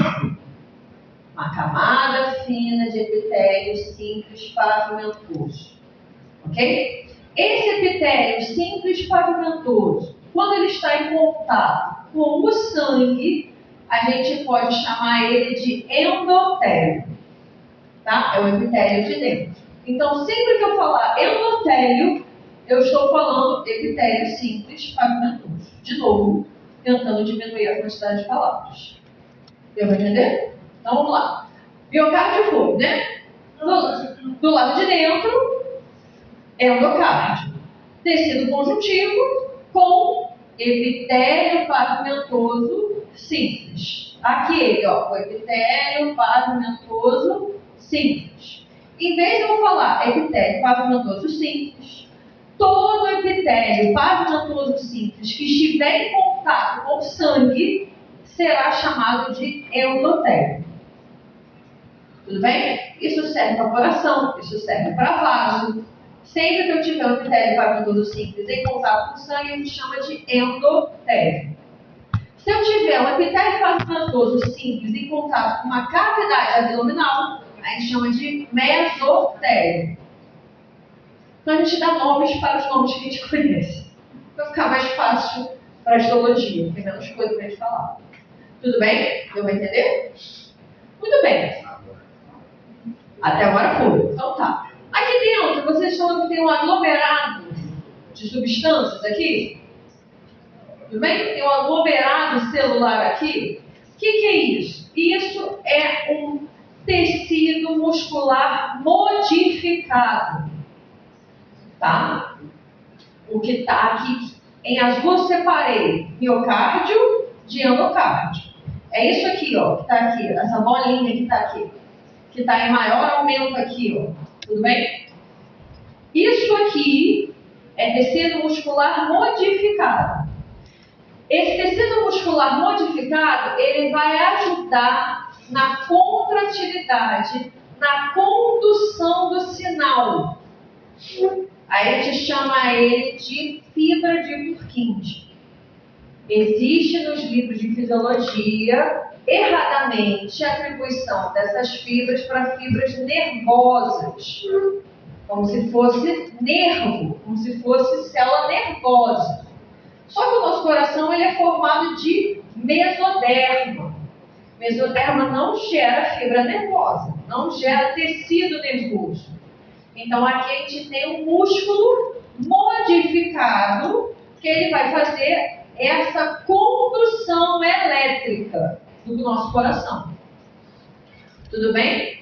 Uma camada fina de epitélio simples, pavimentoso. Ok? Esse epitélio simples, pavimentoso, quando ele está em contato com o sangue, a gente pode chamar ele de endotélio. Tá? É o epitélio de dentro. Então, sempre que eu falar endotélio, eu estou falando epitélio simples, pavimentoso. De novo, tentando diminuir a quantidade de palavras. Deu para entender? Então, vamos lá. Miocárdio foi, né? Do lado de dentro, endocárdio. Tecido conjuntivo com epitélio pavimentoso simples. Aqui ele, ó, o epitélio pavimentoso simples. Em vez de eu falar epitélio pavimentoso simples, todo epitélio pavimentoso simples que estiver em contato com o sangue será chamado de endotélio. Tudo bem? Isso serve para coração, isso serve para vaso. Sempre que eu tiver um epitélio pavimentoso simples em contato com o sangue, a gente chama de endotélio. Se eu tiver um epitélio pavimentoso simples em contato com uma cavidade abdominal, a gente chama de mesotélio. Então a gente dá nomes para os nomes que a gente conhece. Para ficar mais fácil para a histologia, tem menos coisa para a gente falar. Tudo bem? Deu para entender? Muito bem. Até agora foi. Então tá. Aqui dentro, vocês estão vendo que tem um aglomerado de substâncias aqui? Tudo bem? Tem um aglomerado celular aqui. O que é isso? Isso é um tecido muscular modificado. Tá? O que está aqui em azul eu separei miocárdio de endocárdio. É isso aqui, ó, que está aqui, essa bolinha que está aqui, que está em maior aumento aqui, ó. Tudo bem? Isso aqui é tecido muscular modificado. Esse tecido muscular modificado, ele vai ajudar na contratilidade, na condução do sinal. Aí a gente chama ele de fibra de Purkinje. Existe nos livros de fisiologia, erradamente, a atribuição dessas fibras para fibras nervosas. Como se fosse nervo, como se fosse célula nervosa. Só que o nosso coração ele é formado de mesoderma. Mesoderma não gera fibra nervosa, não gera tecido nervoso. Então aqui a gente tem um músculo modificado que ele vai fazer essa condução elétrica do nosso coração. Tudo bem?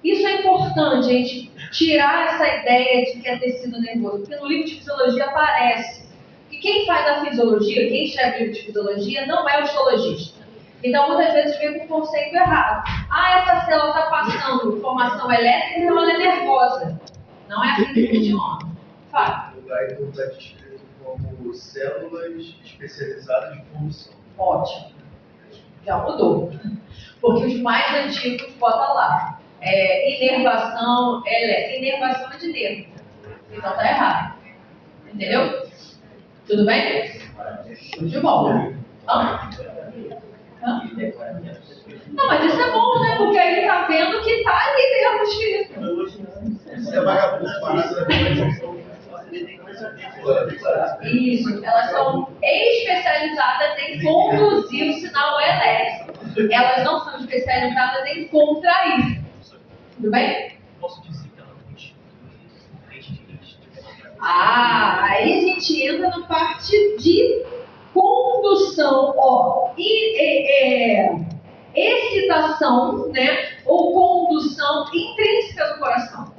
Isso é importante, a gente tirar essa ideia de que é tecido nervoso, porque no livro de fisiologia aparece que quem faz a fisiologia, quem escreve o livro de fisiologia, não é o histologista. Então, muitas vezes vem com o conceito errado. Ah, essa célula está passando formação elétrica, então ela é nervosa. Não é assim que funciona. Fala. O Guyton está descrito como células especializadas em condução. Ótimo. Já mudou. Porque os mais antigos botam lá. Inervação é de nervo. Então está errado. Entendeu? Tudo bem? Tudo de bom. Não, mas isso é bom, né? Porque aí ele tá vendo que tá ali mesmo escrito. Você é vagabundo, parada. Isso, elas são especializadas em conduzir o sinal elétrico. Elas não são especializadas em contrair. Tudo bem? Posso dizer que ela constitui frente de lixo. Aí a gente entra na parte de condução, ó, excitação, né, ou condução intrínseca do coração.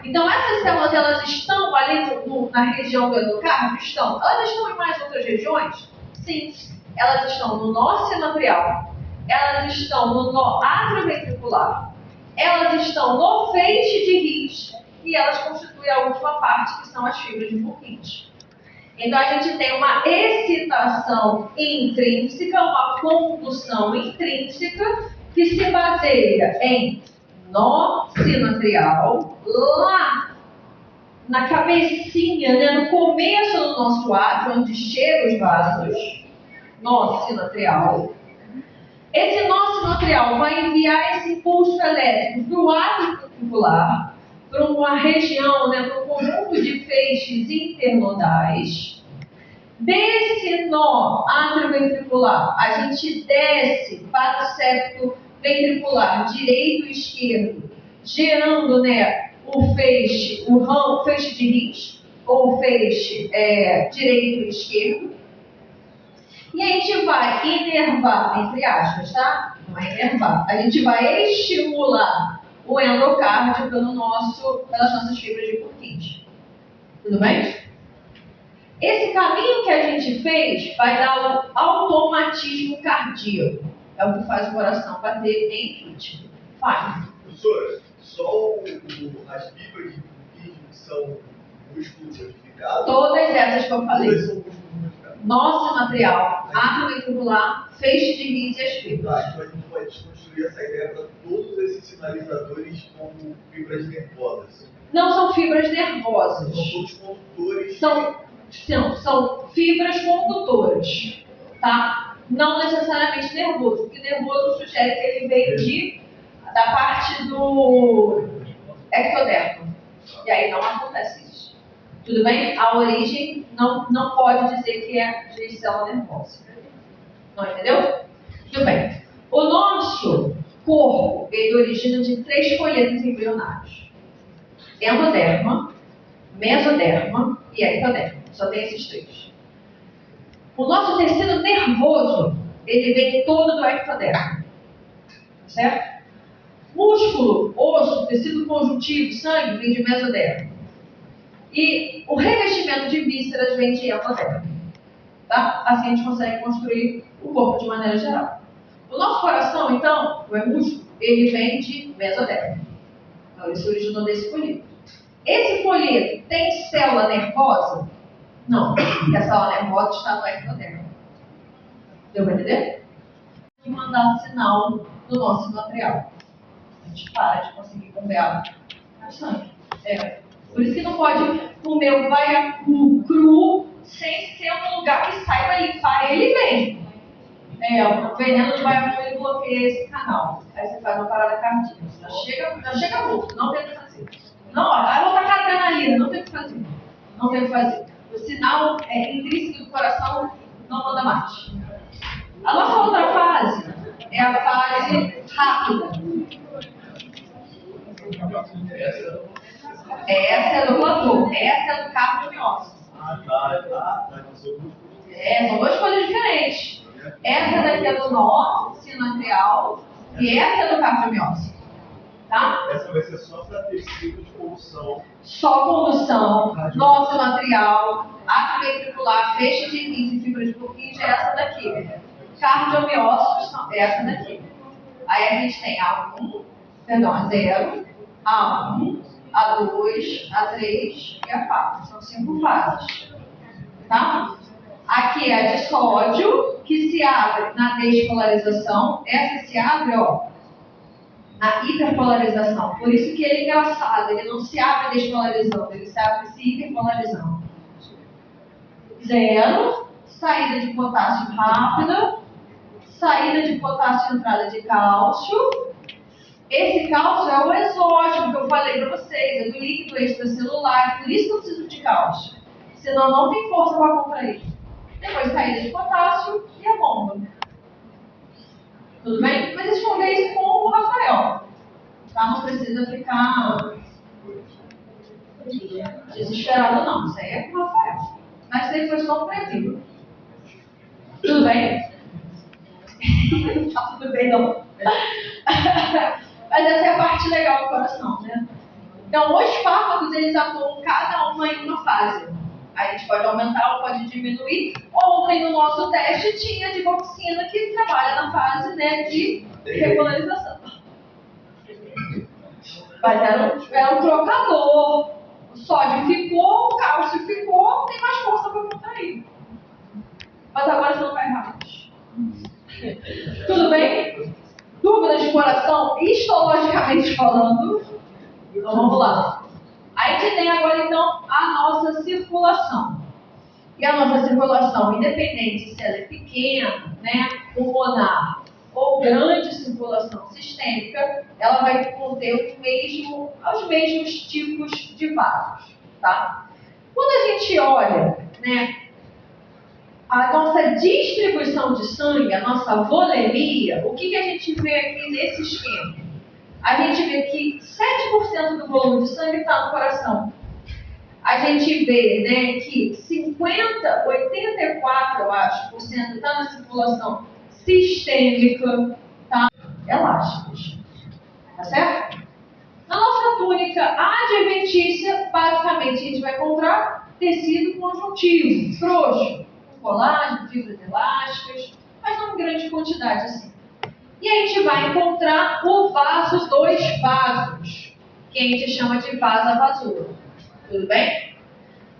Então essas células, elas estão ali na região do endocárdio? Estão. Elas estão em mais outras regiões? Sim. Elas estão no nó sinoatrial, elas estão no nó atrioventricular, elas estão no feixe de His e elas constituem a última parte, que são as fibras de Purkinje. Então a gente tem uma excitação intrínseca, uma condução intrínseca, que se baseia em nó sinoatrial, lá na cabecinha, né, no começo do nosso átrio, onde chegam os vasos, nó sinoatrial. Esse nó sinoatrial vai enviar esse impulso elétrico para o átrio ventricular, para uma região, né, para um conjunto de feixes internodais. Desse nó atrioventricular, a gente desce para o septo ventricular direito e esquerdo, gerando, né, o feixe de rins, ou feixe direito e esquerdo. E a gente vai inervar, entre aspas, tá? Não é inervar. A gente vai estimular o endocárdio pelas nossas fibras de Purkinje. Tudo bem? Esse caminho que a gente fez vai dar um automatismo cardíaco. É o que faz o coração bater em ritmo. Faz. Professora, só as fibras de Purkinje são músculos modificados? Todas essas que eu falei. Todas são músculos modificados. Nó sinoatrial, átrio ventricular, feixe de rins e as fibras. Então a gente pode desconstruir essa ideia para todos esses sinalizadores como fibras nervosas. Não são fibras nervosas. São todos condutores. São fibras condutoras, tá? Não necessariamente nervoso, porque nervoso sugere que ele veio da parte do ectodermo. E aí não acontece isso. Tudo bem? A origem não pode dizer que é de célula nervosa. Não entendeu? Tudo bem. O nosso corpo, ele origina de 3 folhetos embrionários. Endoderma, mesoderma e ectoderma. Só tem esses 3. O nosso tecido nervoso, ele vem todo do ectoderma. Certo? Músculo, osso, tecido conjuntivo, sangue, vem de mesoderma. E o revestimento de vísceras vem de endoderma. Tá? Assim a gente consegue construir o corpo de maneira geral. O nosso coração, então, o músculo, ele vem de mesoderma. Então, ele se originou desse folheto. Esse folheto tem célula nervosa? Não, porque a célula nervosa está no ectoderma. Deu para entender? E mandar sinal do nosso sinoatrial. A gente para de conseguir comer água no sangue. Por isso que não pode comer o baiacu cru sem ser um lugar que saiba limpar ele bem. O veneno de baiacu ele bloqueia esse canal. Aí você faz uma parada cardíaca. Já chega morto, não tem o que fazer. Não, vai botar adrenalina, não tem o que fazer. Não tem o que fazer. O sinal intrínseco do coração não manda mais. A nossa outra fase é a fase rápida. Essa é do platô, essa é do cardiomiócito. São 2 coisas diferentes. Essa daqui é do nó sinoatrial e essa é do cardiomiócito. Tá? Essa vai ser só para tecido de condução. Só condução, nó sinoatrial, átrio ventricular, feixe de rins e fibra de Purkinje é essa daqui. Cardiomiócitos é essa daqui. Aí a gente tem A0, A1, A2, A3 e A4. São 5 fases. Tá? Aqui é a de sódio, que se abre na despolarização. Essa se abre, na hiperpolarização. Por isso que ele é engraçado. Ele não se abre despolarizando, ele se abre se hiperpolarizando. 0, saída de potássio rápida, saída de potássio entrada de cálcio. Esse cálcio é o exógeno que eu falei para vocês, é do líquido extracelular, por isso que eu preciso de cálcio. Senão não tem força para contrair. Depois saída de potássio e a bomba. Tudo bem? Mas vocês vão ver isso com o Rafael. Tá? Não precisa ficar desesperado não. Isso aí é com o Rafael. Mas isso aí foi só um preview. Tudo bem? Tá tudo bem não. Mas essa é a parte legal do coração, né? Então, os fármacos, eles atuam cada uma em uma fase. Aí a gente pode aumentar ou pode diminuir. Ontem, no nosso teste, tinha a digoxina que trabalha na fase, né, de regularização. Mas era um trocador. O sódio ficou, o cálcio ficou, tem mais força para contrair. Mas agora você não vai errar mais. Tudo bem? Dúvidas de coração, histologicamente falando? Então vamos lá. A A gente tem agora, então, a nossa circulação. E a nossa circulação, independente se ela é pequena, né, pulmonar, ou grande circulação sistêmica, ela vai conter os mesmos tipos de vasos, tá? Quando a gente olha, né, a nossa distribuição de sangue, a nossa volemia, o que a gente vê aqui nesse esquema? A gente vê que 7% do volume de sangue está no coração. A gente vê, né, que 84, eu acho, por cento está na circulação sistêmica, tá? Elásticos. Tá certo? Na nossa túnica adventícia, basicamente a gente vai encontrar tecido conjuntivo, frouxo, com colágeno, fibras elásticas, mas não em grande quantidade assim. E a gente vai encontrar o vaso dos vasos, que a gente chama de vasa-vasura. Tudo bem?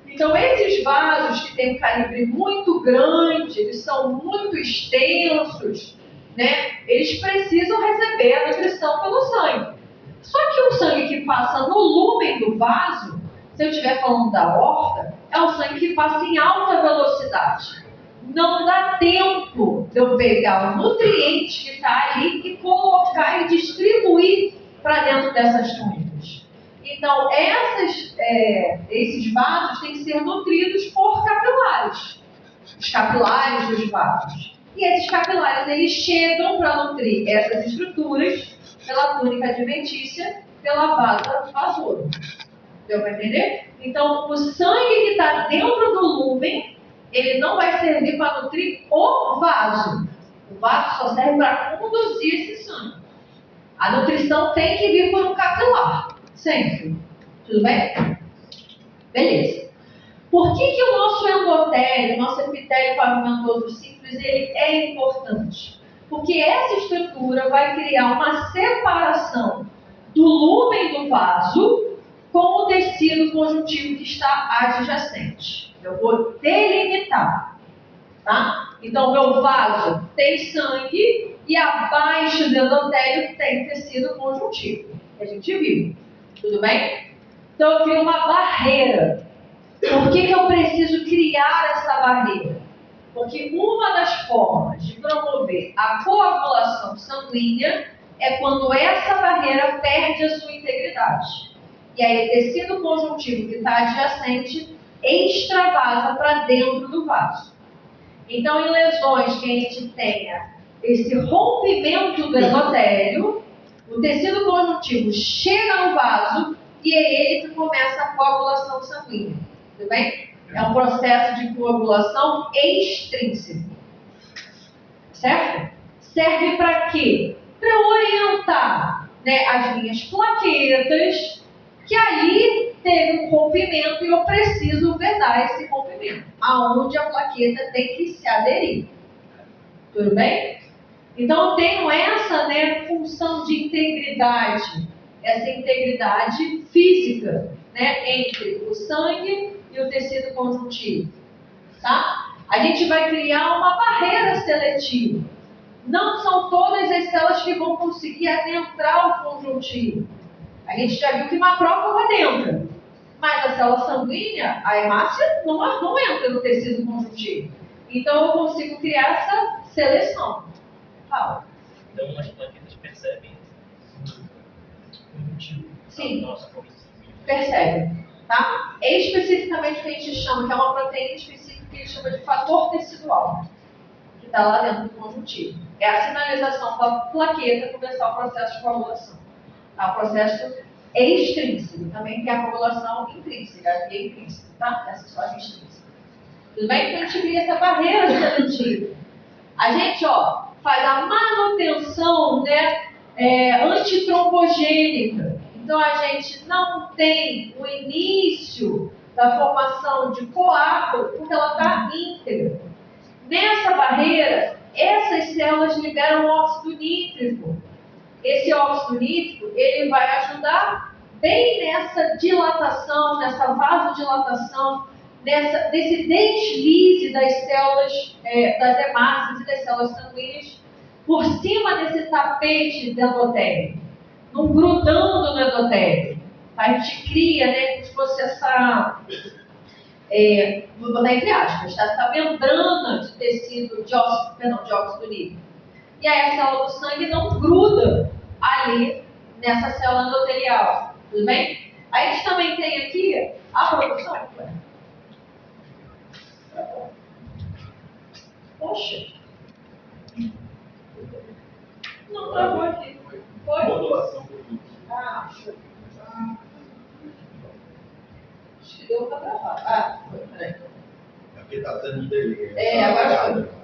Então, esses vasos que têm um calibre muito grande, eles são muito extensos, né? Eles precisam receber a nutrição pelo sangue. Só que o sangue que passa no lúmen do vaso, se eu estiver falando da aorta, é o sangue que passa em alta velocidade. Não dá tempo de eu pegar o nutriente que está ali e colocar e distribuir para dentro dessas túnicas. Então, esses vasos têm que ser nutridos por capilares. Os capilares dos vasos. E esses capilares, eles chegam para nutrir essas estruturas pela túnica adventícia, pela vasa-vasura. Deu para entender? Então, o sangue que está dentro do lúmen, ele não vai servir para nutrir o vaso. O vaso só serve para conduzir esse sangue. A nutrição tem que vir por um capilar. Sempre. Tudo bem? Beleza. Por que o nosso endotélio, nosso epitélio pavimatoso simples, ele é importante? Porque essa estrutura vai criar uma separação do lúmen do vaso com o tecido conjuntivo que está adjacente. Eu vou delimitar. Tá? Então, meu vaso tem sangue e abaixo do endotélio tem tecido conjuntivo. Que a gente viu. Tudo bem? Então, eu crio uma barreira. Por que eu preciso criar essa barreira? Porque uma das formas de promover a coagulação sanguínea é quando essa barreira perde a sua integridade. E aí o tecido conjuntivo que está adjacente extravasa para dentro do vaso. Então, em lesões que a gente tenha esse rompimento do endotélio, o tecido conjuntivo chega no vaso e é ele que começa a coagulação sanguínea. Tudo bem? É um processo de coagulação extrínseco. Certo? Serve para quê? Para orientar, né, as minhas plaquetas, que ali teve um rompimento e eu preciso vedar esse rompimento, aonde a plaqueta tem que se aderir. Tudo bem? Então, eu tenho essa, né, função de integridade, essa integridade física, né, entre o sangue e o tecido conjuntivo. Tá? A gente vai criar uma barreira seletiva. Não são todas as células que vão conseguir adentrar o conjuntivo. A gente já viu que macrófago adentra. Mas a célula sanguínea, a hemácia, não entra no tecido conjuntivo. Então, eu consigo criar essa seleção. Fala. Então, as plaquetas percebem o conjuntivo. Sim. Nossa força sanguínea. Percebe. Tá? Especificamente o que a gente chama, que é uma proteína específica que a gente chama de fator tecidual, que está lá dentro do conjuntivo. É a sinalização para a plaqueta começar o processo de coagulação. Tá? O processo extrínseco, também tem a coagulação intrínseca, a via intrínseca, tá? Essa é só a extrínseca. Tudo bem? Então a gente cria essa barreira seletiva. A gente, faz a manutenção, né, antitrombogênica. Então, a gente não tem o início da formação de coágulo, porque ela está íntegra. Nessa barreira, essas células liberam óxido nítrico. Esse óxido nítrico, ele vai ajudar bem nessa dilatação, nessa vasodilatação, nesse deslize das células, das hemácias e das células sanguíneas, por cima desse tapete do endotélio. Não grudando no endotélio. A gente cria, né, como se fosse essa, vou botar entre aspas, tá? Essa membrana de tecido de óxido nítrico. E aí a célula do sangue não gruda ali nessa célula endotelial, tudo bem? Aí a gente também tem aqui a produção. Poxa. Não travou aqui. Foi? Modulação. Ah, show. Acho que deu para gravar. Ah, foi, peraí. Aqui está tendo delay. Agora foi.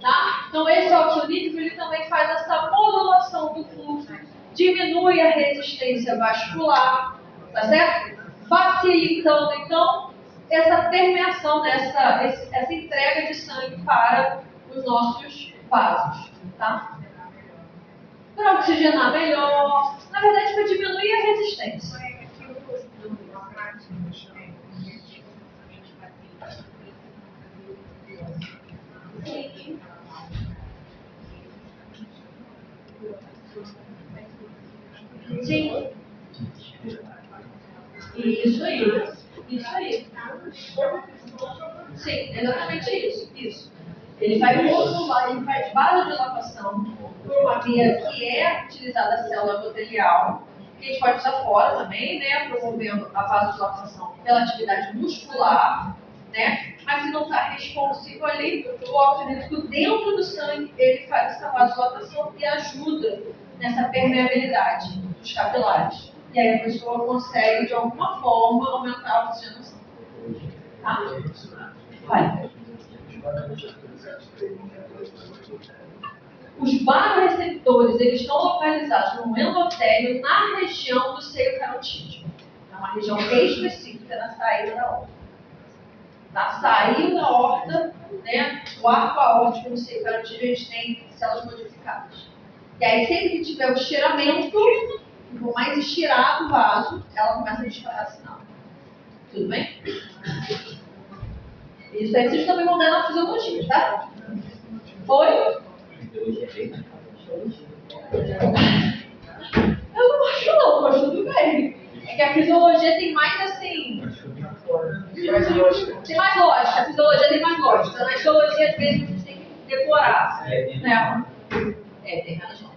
Tá? Então esse óxido nítrico ele também faz essa modulação do fluxo, diminui a resistência vascular, tá certo? Facilitando então essa permeação, essa entrega de sangue para os nossos vasos, tá? Para oxigenar melhor, na verdade para diminuir a resistência. Sim. Sim. Isso aí. Isso aí. Sim, exatamente isso. Ele vai modular, ele faz vasodilatação por uma via que é utilizada a célula endotelial, que a gente pode usar fora também, né, promovendo a vasodilatação pela atividade muscular, né, mas se não está responsivo ali, o óxido nítrico dentro do sangue, ele faz essa vasodilatação e ajuda nessa permeabilidade dos capilares. E aí a pessoa consegue, de alguma forma, aumentar a oxigenação. Tá? Vai. Os baroreceptores, eles estão localizados no endotélio, na região do seio carotídeo. É uma região específica na saída da aorta. Tá? Saiu da aorta, né, o arco aórtico no seio carotídeo, a gente tem células modificadas. E aí, sempre que tiver o estiramento, por mais estirado o vaso, ela começa a disparar sinal. Tudo bem? Isso aí vocês também vão ver na fisiologia, tá? Foi? Eu não acho não, mas tudo bem. É que a fisiologia tem mais assim... Tem mais lógica, a fisiologia tem mais lógica. Na fisiologia, às vezes, a gente tem que decorar. Né? Tem razão.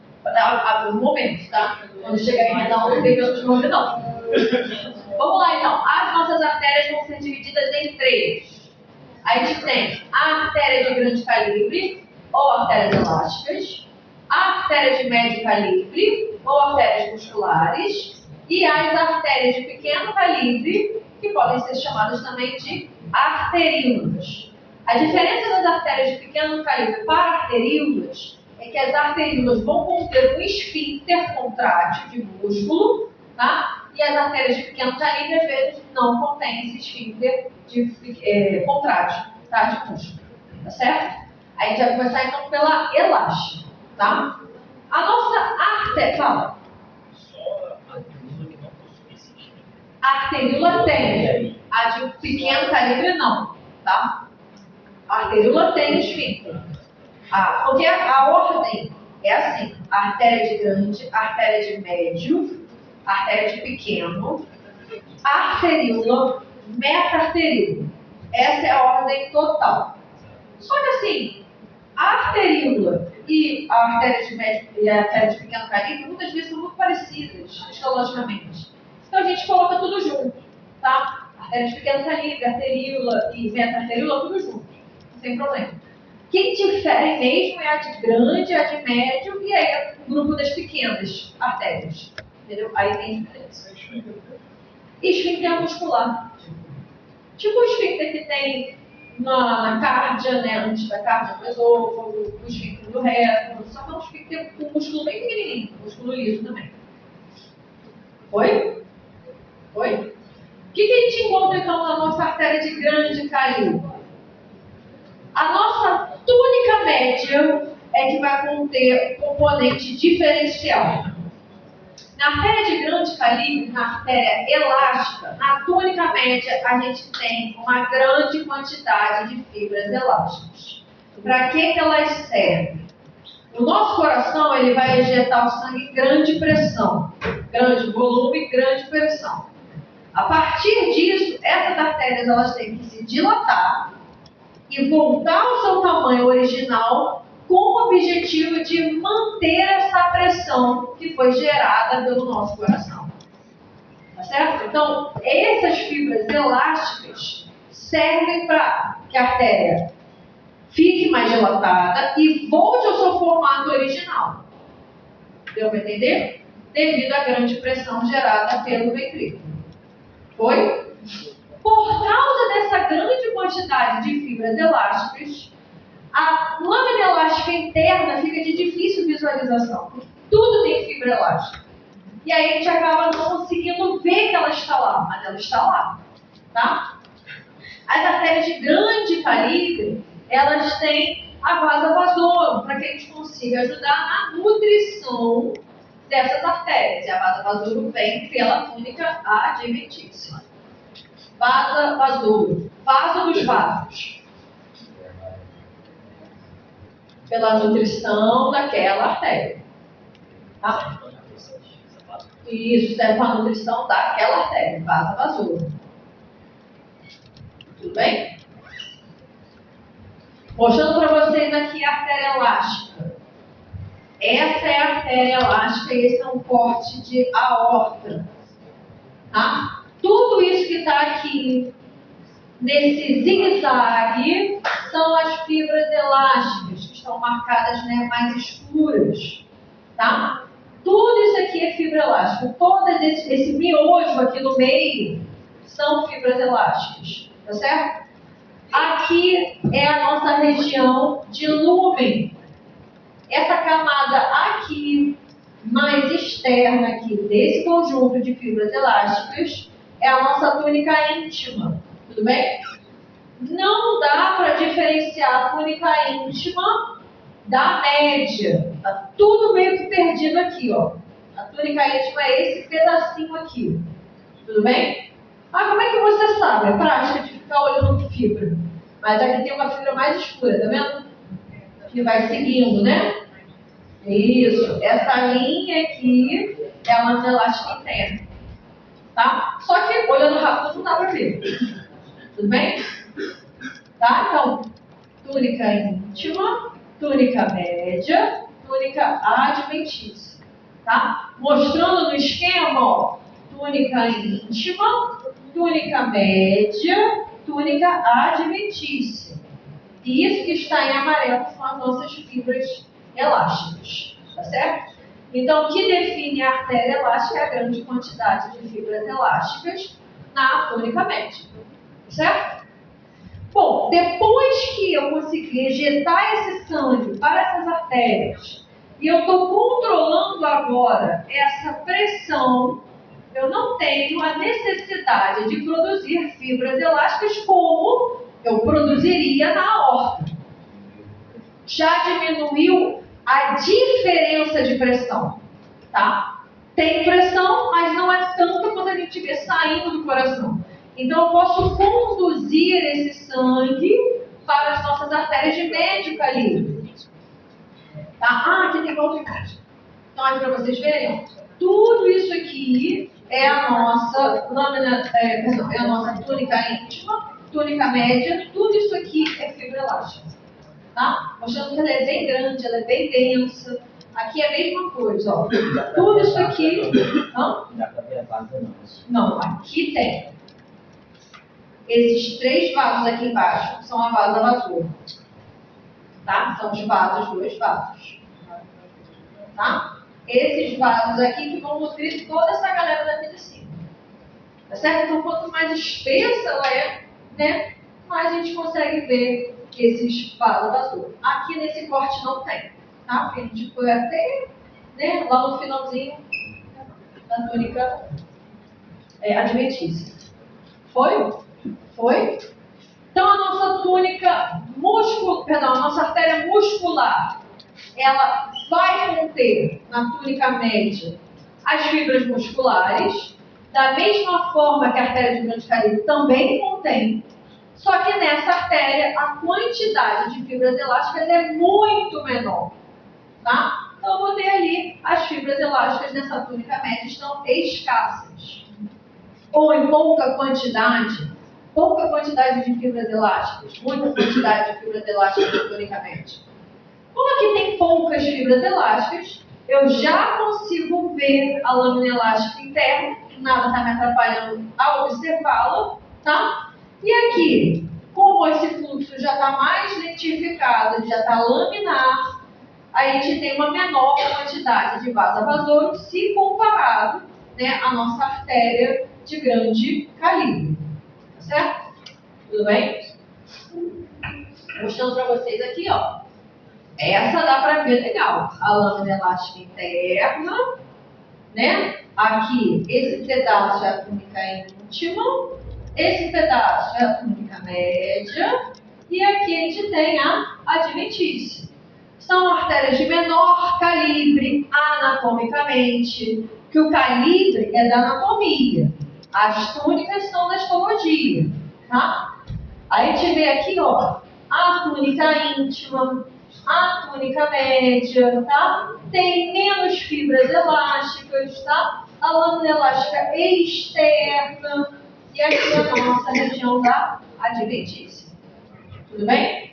No momento, tá? Quando chegar em renal, não tem menos nome, não. Vamos lá, então. As nossas artérias vão ser divididas em 3. A gente tem a artéria de grande calibre, ou artérias elásticas, a artéria de médio calibre, ou artérias musculares, e as artérias de pequeno calibre, que podem ser chamadas também de arteríolas. A diferença das artérias de pequeno calibre para arteríolas é que as arteríolas vão conter um esfíncter contrátil de músculo, tá? E as artérias de pequeno calibre, às vezes, não contêm esse esfíncter contrátil, tá? De músculo, tá certo? Aí a gente vai começar, então, pela elástica, tá? A nossa artéria... Fala. Só a arteríola que não possui esse esfíncter. A arteríola tem. A de pequeno calibre, não, tá? A arteríola tem esfíncter. Porque a ordem é assim: artéria de grande, artéria de médio, artéria de pequeno, arteríola, meta-arteríola. Essa é a ordem total. Só que assim, a arteríola e a artéria de médio e a artéria de pequeno calibre muitas vezes são muito parecidas histologicamente. Então a gente coloca tudo junto, tá? Artéria de pequeno calibre, arteríola e meta-arteríola, tudo junto, sem problema. Quem difere mesmo é a de grande, a de médio e aí o grupo das pequenas artérias. Entendeu? Aí tem diferença. Esfíncter muscular. Tipo o esfíncter que tem na cárdia, né? Antes da cárdia do esôfago, o esfíncter do reto. Só que é um esfíncter com músculo bem pequenininho, músculo liso também. Foi? Foi? O que a gente encontra então na nossa artéria de grande calibre? A nossa túnica média é que vai conter componente diferencial. Na artéria de grande calibre, na artéria elástica, na túnica média, a gente tem uma grande quantidade de fibras elásticas. Para que elas servem? O nosso coração ele vai ejetar o sangue em grande pressão. grande volume, grande pressão. A partir disso, essas artérias elas têm que se dilatar e voltar ao seu tamanho original com o objetivo de manter essa pressão que foi gerada pelo nosso coração. Tá certo? Então, essas fibras elásticas servem para que a artéria fique mais dilatada e volte ao seu formato original. Deu para entender? Devido à grande pressão gerada pelo ventrículo. Foi? Por causa dessa grande quantidade de fibras elásticas, a lâmina elástica interna fica de difícil visualização. Tudo tem fibra elástica. E aí a gente acaba não conseguindo ver que ela está lá, mas ela está lá. Tá? As artérias de grande calibre, elas têm a vasa vasorum, para que a gente consiga ajudar na nutrição dessas artérias. E a vasa vasorum vem pela túnica adventícia. Vasa vasorum, vaso dos vasos. Pela nutrição daquela artéria. Tá? Isso, serve para a nutrição daquela artéria, vasa vasorum. Tudo bem? Mostrando para vocês aqui a artéria elástica. Essa é a artéria elástica e esse é um corte de aorta. Tá? Tudo isso que está aqui nesse zigue-zague são as fibras elásticas que estão marcadas, né, mais escuras. Tá? Tudo isso aqui é fibra elástica. Todo esse miojo aqui no meio são fibras elásticas. Tá certo? Aqui é a nossa região de lúmen. Essa camada aqui, mais externa aqui, desse conjunto de fibras elásticas, é a nossa túnica íntima. Tudo bem? Não dá para diferenciar a túnica íntima da média. Tá tudo meio que perdido aqui, ó. A túnica íntima é esse pedacinho aqui. Tudo bem? Ah, como é que você sabe? É prática de ficar olhando fibra. Mas aqui tem uma fibra mais escura, tá vendo? Que vai seguindo, né? Isso. Essa linha aqui é a lâmina elástica interna. Tá? Só que olhando rápido não dá pra ver. Tudo bem? Tá? Então, túnica íntima, túnica média, túnica adventícia. Tá? Mostrando no esquema, ó, túnica íntima, túnica média, túnica adventícia. E isso que está em amarelo são as nossas fibras elásticas. Tá certo? Então, o que define a artéria elástica é a grande quantidade de fibras elásticas na túnica média. Certo? Bom, depois que eu consegui ejetar esse sangue para essas artérias, e eu estou controlando agora essa pressão, eu não tenho a necessidade de produzir fibras elásticas como eu produziria na aorta. Já diminuiu a diferença de pressão, tá? Tem pressão, mas não é tanta quando a gente vê saindo do coração. Então eu posso conduzir esse sangue para as nossas artérias de médio calibre. Tá? Ah, aqui tem outra imagem. Então aqui para vocês verem, ó, tudo isso aqui é a nossa lâmina, é a nossa túnica íntima, túnica média, tudo isso aqui é fibra elástica. Tá? Mostrando que ela é bem grande, ela é bem densa. Aqui é a mesma coisa, ó. Tudo isso aqui. Não? Dá pra ver a vasa Não, aqui tem. Esses 3 vasos aqui embaixo são a vasa vasorum. Tá? São os vasos, 2 vasos. Tá? Esses vasos aqui que vão nutrir toda essa galera daqui de cima. Tá certo? Então, quanto mais espessa ela é, né, mais a gente consegue ver esses vasos vasorum. Aqui nesse corte não tem, tá? Porque a gente foi até, né, lá no finalzinho da túnica adventícia. Foi? Foi? Então a nossa túnica a nossa artéria muscular, ela vai conter na túnica média as fibras musculares, da mesma forma que a artéria de grande calibre também contém. Só que nessa artéria, a quantidade de fibras elásticas é muito menor. Tá? Então, eu vou ter ali as fibras fibras elásticas nessa túnica média estão escassas. Ou em pouca quantidade de fibras elásticas, muita quantidade de fibras elásticas na túnica média. Como aqui tem poucas fibras elásticas, eu já consigo ver a lâmina elástica interna, nada está me atrapalhando a observá-la, tá? E aqui, como esse fluxo já está mais lentificado, já está laminar, a gente tem uma menor quantidade de vaso-vasouro se comparado, né, à nossa artéria de grande calibre. Tá certo? Tudo bem? Mostrando para vocês aqui, ó. Essa dá para ver legal. A lâmina elástica interna, né? Aqui, esse pedaço é a túnica íntima, esse pedaço é a túnica média, e aqui a gente tem a adventícia. São artérias de menor calibre anatomicamente, que o calibre é da anatomia. As túnicas são da histologia, tá? Aí a gente vê aqui, ó, a túnica íntima, a túnica média, tá? Tem menos fibras elásticas, tá? A lâmina elástica externa e aqui a nossa região da adventícia. Tudo bem?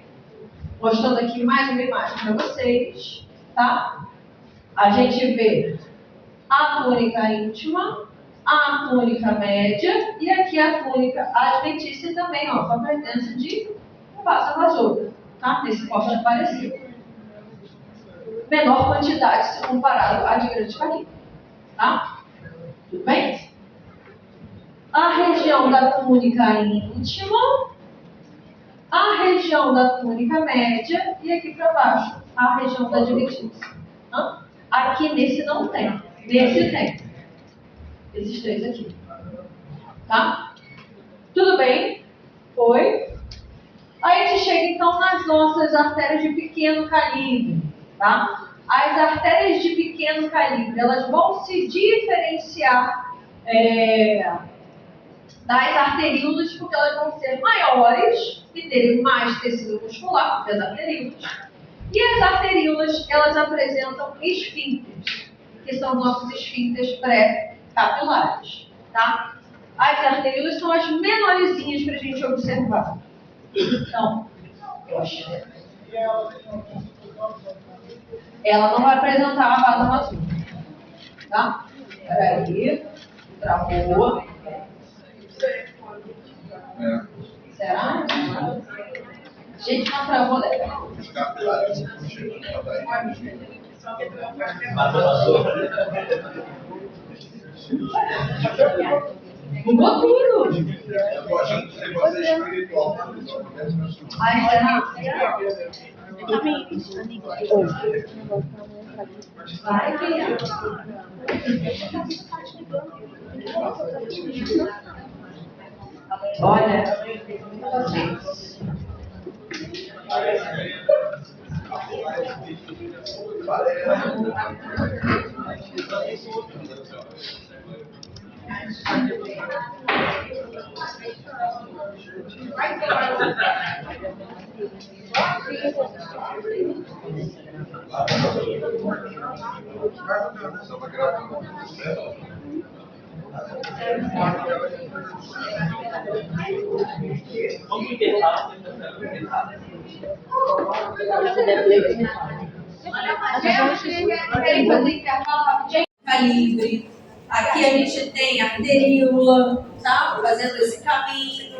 Mostrando aqui mais uma imagem para vocês, tá? A gente vê a túnica íntima, a túnica média e aqui a túnica adventícia também, ó, com a presença de um vaso-vasouro, tá? Nesse corte aparecido. Menor quantidade se comparado à de grande calibre, tá? Tudo bem? A região da túnica íntima, a região da túnica média e aqui para baixo a região da adventícia. Tá? Aqui nesse não tem, nesse tem. Esses três aqui. Tá? Tudo bem? Foi? Aí a gente chega então nas nossas artérias de pequeno calibre. Tá? As artérias de pequeno calibre, elas vão se diferenciar das arteríolas porque elas vão ser maiores e terem mais tecido muscular que as arteríolas. E as arteríolas, elas apresentam esfíncteres, que são nossos esfíncteres pré-capilares. Tá? As arteríolas são as menorzinhas para a gente observar. Então, ela não vai apresentar a vaso-vasouro. Tá? Peraí. Travou. Será? Gente, não travou legal. Mudou tudo. Ai, será? Vai, filha. Olha, vocês. Vamos intervalo. Querem fazer intervalo rapidinho? Calibre. Aqui a gente tem arteríola, tá? Fazendo esse caminho.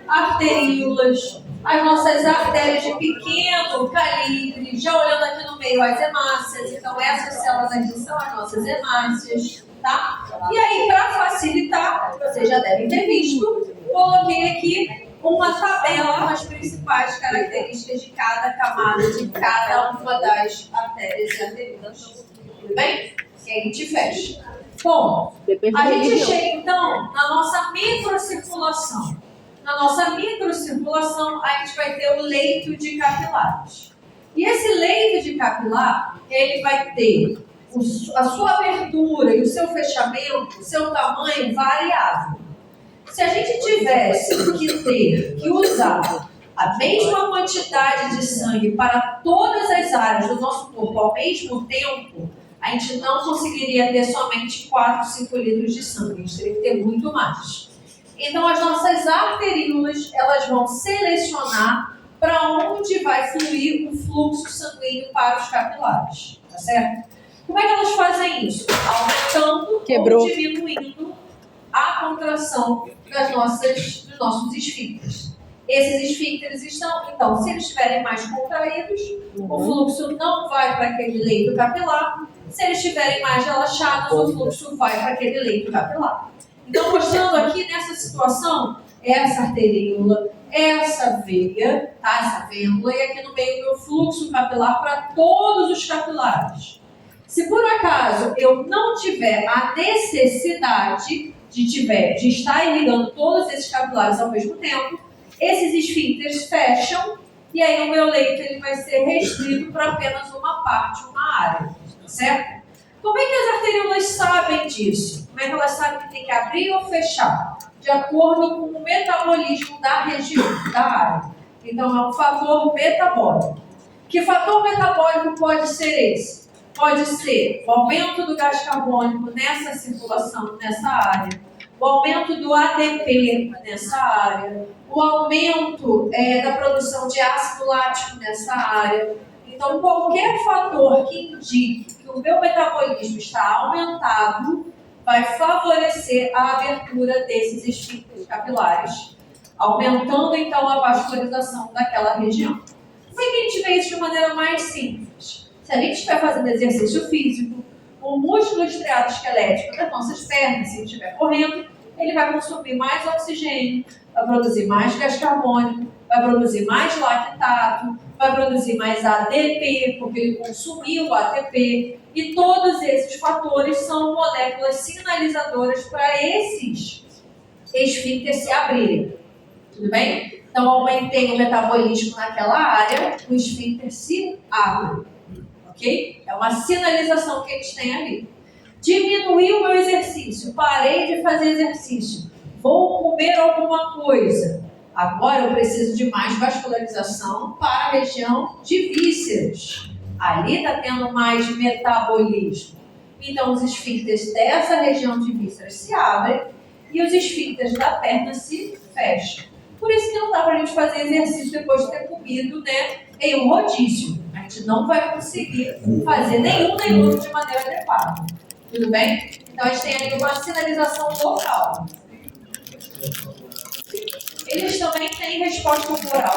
Arteríolas. As nossas artérias de pequeno calibre. Já olhando aqui no meio as hemácias. Então essas células aqui são as nossas hemácias, tá? E aí, para facilitar, vocês já devem ter visto, coloquei aqui uma tabela com as principais características de cada camada, de cada uma das artérias e arteríolas. Tudo bem? E aí a gente fecha. Bom, a gente chega então na nossa microcirculação. Na nossa microcirculação, a gente vai ter o leito de capilares. E esse leito de capilar, ele vai ter a sua abertura e o seu fechamento, o seu tamanho variável. Se a gente tivesse que usar a mesma quantidade de sangue para todas as áreas do nosso corpo ao mesmo tempo, a gente não conseguiria ter somente 4, 5 litros de sangue, a gente teria que ter muito mais. Então, as nossas arteríolas, elas vão selecionar para onde vai fluir o fluxo sanguíneo para os capilares, tá certo? Como é que elas fazem isso? Aumentando ou diminuindo a contração dos nossos esfíncteres. Esses esfíncteres estão, então, se eles estiverem mais contraídos, o fluxo não vai para aquele leito capilar. Se eles estiverem mais relaxados, o fluxo vai para aquele leito capilar. Então, mostrando aqui nessa situação, essa arteríola, essa veia, tá? Essa vênula, e aqui no meio o meu fluxo capilar para todos os capilares. Se por acaso eu não tiver a necessidade de estar irrigando todos esses capilares ao mesmo tempo, esses esfíncteres fecham e aí o meu leito ele vai ser restrito para apenas uma parte, uma área, certo? Como é que as arteríolas sabem disso? Como é que elas sabem que tem que abrir ou fechar? De acordo com o metabolismo da região, da área. Então é um fator metabólico. Que fator metabólico pode ser esse? Pode ser o aumento do gás carbônico nessa circulação, nessa área, o aumento do ADP nessa área, o aumento da produção de ácido lático nessa área. Então, qualquer fator que indique que o meu metabolismo está aumentado vai favorecer a abertura desses esfíncteres capilares, aumentando, então, a vascularização daquela região. Como é que a gente vê isso de maneira mais simples? Se a gente estiver fazendo exercício físico, o músculo estriado esquelético das nossas pernas, se ele estiver correndo, ele vai consumir mais oxigênio, vai produzir mais gás carbônico, vai produzir mais lactato, vai produzir mais ADP, porque ele consumiu o ATP. E todos esses fatores são moléculas sinalizadoras para esses esfíncteres se abrirem. Tudo bem? Então, aumentei o metabolismo naquela área, o esfíncter se abre. Ok? É uma sinalização que eles têm ali. Diminuí o meu exercício, parei de fazer exercício, vou comer alguma coisa. Agora eu preciso de mais vascularização para a região de vísceras. Ali está tendo mais metabolismo. Então os esfíncteres dessa região de vísceras se abrem e os esfíncteres da perna se fecham. Por isso que não dá para a gente fazer exercício depois de ter comido, em um rodízio. A gente não vai conseguir fazer nenhum nem outro de maneira adequada. Tudo bem? Então a gente tem ali uma sinalização local. Eles também têm resposta corporal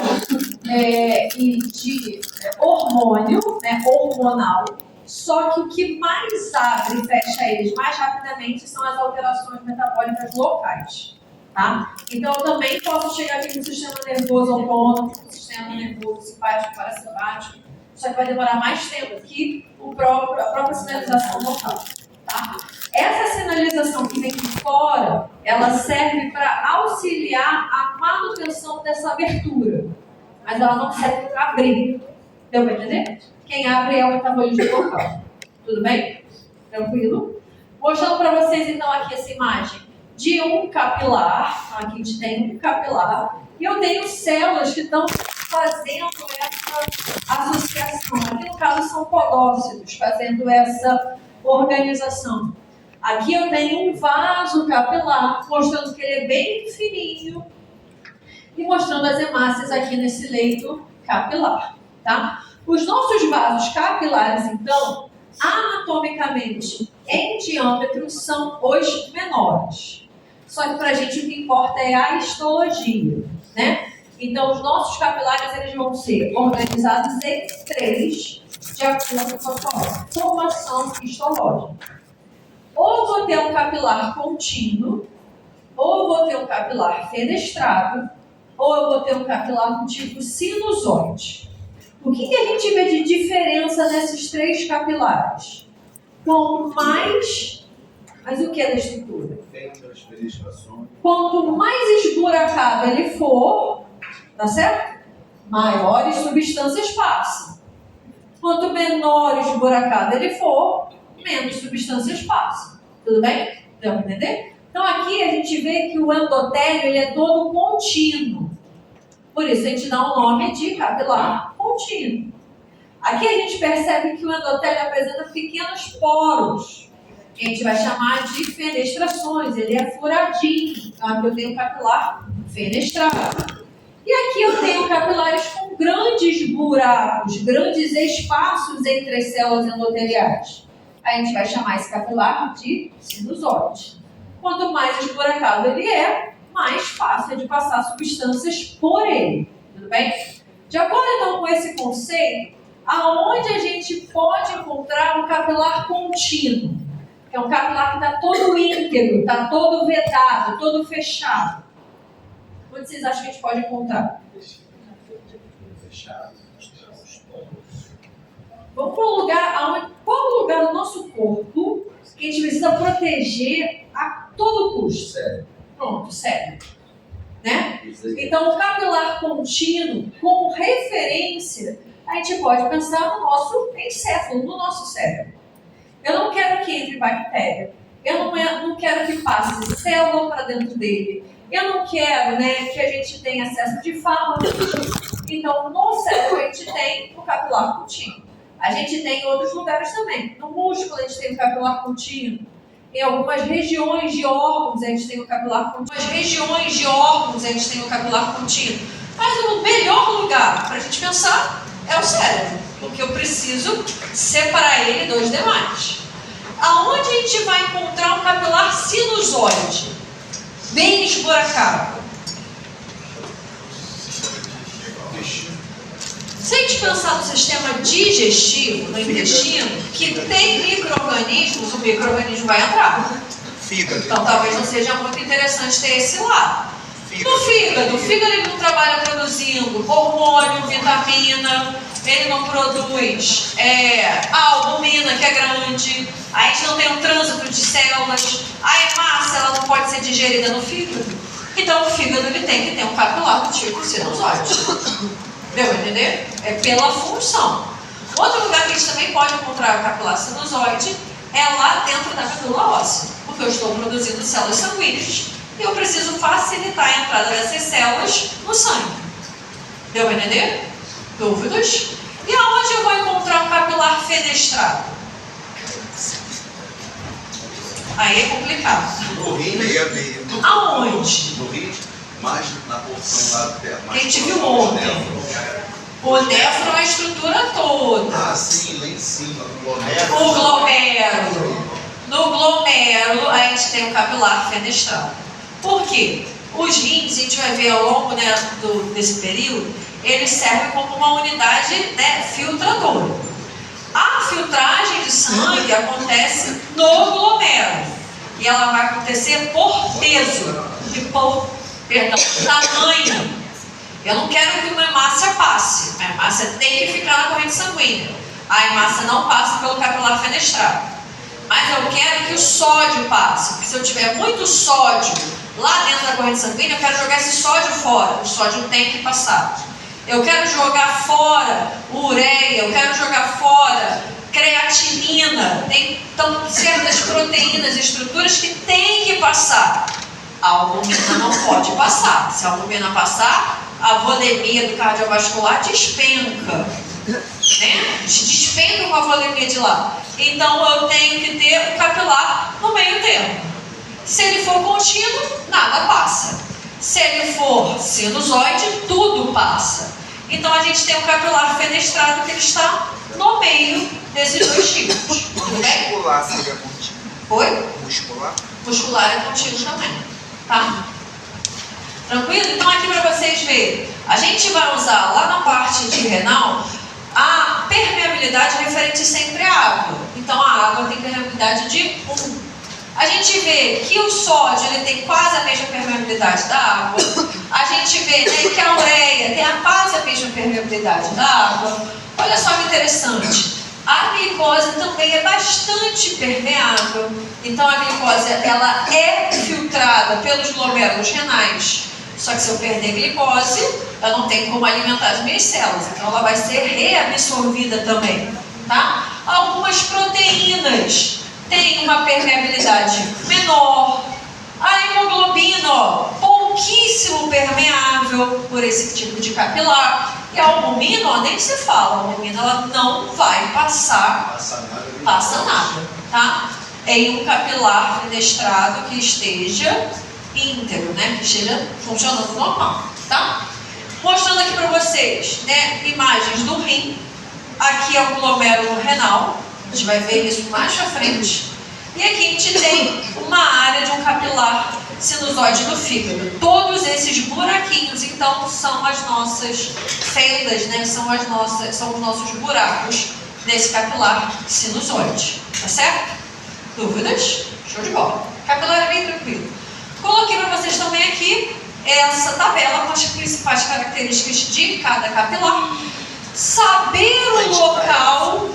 e de hormônio, hormonal. Só que o que mais abre e fecha eles mais rapidamente são as alterações metabólicas locais. Tá? Então eu também posso chegar aqui com o sistema nervoso autônomo, com o sistema nervoso simpático, parasimpático. Só que vai demorar mais tempo que a própria sinalização local. Tá? Essa sinalização que vem de fora, ela serve para auxiliar a manutenção dessa abertura. Mas ela não serve para abrir. Deu para entender? Quem abre é o metabolismo local. Tudo bem? Tranquilo? Mostrando para vocês então aqui essa imagem de um capilar. Aqui a gente tem um capilar. E eu tenho células que estão fazendo essa associação. Aqui no caso são podócitos fazendo essa organização. Aqui eu tenho um vaso capilar, mostrando que ele é bem fininho e mostrando as hemácias aqui nesse leito capilar, tá? Os nossos vasos capilares, então, anatomicamente, em diâmetro, são os menores. Só que para a gente o que importa é a histologia, né? Então, os nossos capilares eles vão ser organizados em 3, de acordo com a sua formação histológica. Ou vou ter um capilar contínuo, ou eu vou ter um capilar fenestrado, ou eu vou ter um capilar do tipo sinusoide. O que a gente vê de diferença nesses 3 capilares? Quanto mais... Mas o que é da estrutura? Quanto mais esburacado ele for, tá certo? Maiores substâncias passam. Quanto menor esburacado ele for, menos substâncias passam. Tudo bem? Deu para entender? Então aqui a gente vê que o endotélio ele é todo contínuo. Por isso a gente dá o nome de capilar contínuo. Aqui a gente percebe que o endotélio apresenta pequenos poros, que a gente vai chamar de fenestrações. Ele é furadinho. Então aqui eu tenho um capilar fenestrado. E aqui eu tenho capilares com grandes buracos, grandes espaços entre as células endoteliais. A gente vai chamar esse capilar de sinusóide. Quanto mais esburacado ele é, mais fácil é de passar substâncias por ele. Tudo bem? De acordo então com esse conceito, aonde a gente pode encontrar um capilar contínuo? Que é um capilar que está todo íntegro, está todo vedado, todo fechado. Onde vocês acham que a gente pode encontrar? Vamos para um lugar, qual é o lugar do nosso corpo que a gente precisa proteger a todo custo? Sério. Pronto, cérebro. Né? Então, o capilar contínuo, como referência, a gente pode pensar no nosso encéfalo, no nosso cérebro. Eu não quero que entre bactéria, eu não quero que passe célula para dentro dele, eu não quero, né, que a gente tenha acesso de fármacos. Então, no cérebro a gente tem o capilar contínuo. A gente tem em outros lugares também. No músculo a gente tem o capilar contínuo. Em algumas regiões de órgãos a gente tem o capilar contínuo. Mas o melhor lugar para a gente pensar é o cérebro, porque eu preciso separar ele dos demais. Aonde a gente vai encontrar um capilar sinusoide, bem esburacado? Se a gente pensar no sistema digestivo, no intestino, que tem micro-organismos, o micro-organismo vai entrar. Fígado. Então talvez não seja muito interessante ter esse lado. No fígado, o fígado ele não trabalha produzindo hormônio, vitamina, ele não produz a albumina, que é grande, a gente não tem um trânsito de células, a hemácia ela não pode ser digerida no fígado. Então o fígado ele tem que ter um capilar do tipo sinusoide. Deu para entender? É pela função. Outro lugar que a gente também pode encontrar o capilar sinusoide é lá dentro da medula óssea, porque eu estou produzindo células sanguíneas e eu preciso facilitar a entrada dessas células no sangue. Deu para entender? Dúvidas? E aonde eu vou encontrar um capilar fenestrado? Aí é complicado. No rim, meio. Aonde? No rim, mais na porção lá perto. Que a gente viu ontem. O néfron é a estrutura toda. Ah, sim, lá em cima, no glomero. O glomero. No glomero, a gente tem o capilar fenestrado. Por quê? Os rins, a gente vai ver ao longo, né, desse período, eles servem como uma unidade, né, filtradora. A filtragem de sangue acontece no glomero. E ela vai acontecer por peso e por, tamanho. Eu não quero que uma hemácia passe. A hemácia tem que ficar na corrente sanguínea. A hemácia não passa pelo capilar fenestrado. Mas eu quero que o sódio passe. Porque se eu tiver muito sódio lá dentro da corrente sanguínea, eu quero jogar esse sódio fora. O sódio tem que passar. Eu quero jogar fora ureia, eu quero jogar fora creatinina. Tem certas proteínas e estruturas que tem que passar. A albumina não pode passar. Se a albumina passar, a volemia do cardiovascular despenca. Né? Despenca com a volemia de lá. Então eu tenho que ter o capilar no meio termo. Se ele for contínuo, nada passa. Se ele for sinusoide, tudo passa. Então a gente tem um capilar fenestrado que ele está no meio desses dois tipos. Tudo bem? Muscular seria contínuo. Oi? Muscular? Muscular é contínuo também. Tá? Tranquilo? Então aqui para vocês verem. A gente vai usar lá na parte de renal a permeabilidade referente sempre à água. Então a água tem permeabilidade de 1. A gente vê que o sódio ele tem quase a mesma permeabilidade da água. A gente vê, né, que a ureia tem quase a mesma permeabilidade da água. Olha só que interessante. A glicose também é bastante permeável. Então a glicose ela é filtrada pelos glomérulos renais. Só que se eu perder glicose, eu não tenho como alimentar as minhas células. Então ela vai ser reabsorvida também. Tá? Algumas proteínas têm uma permeabilidade menor. A hemoglobina, ó, pouquíssimo permeável por esse tipo de capilar. E a albumina, ó, nem se fala, a albumina ela não vai passar nada, tá? Em um capilar fenestrado que esteja íntegro, né? Que esteja funcionando normal, tá? Mostrando aqui para vocês, né, imagens do rim. Aqui é o glomérulo renal, a gente vai ver isso mais pra frente. E aqui a gente tem uma área de um capilar sinusoide do fígado. Todos esses buraquinhos, então, são as nossas fendas, né? São os nossos buracos desse capilar sinusoide, tá certo? Dúvidas? Show de bola. Capilar é bem tranquilo. Coloquei para vocês também aqui essa tabela com as principais características de cada capilar. Saber o local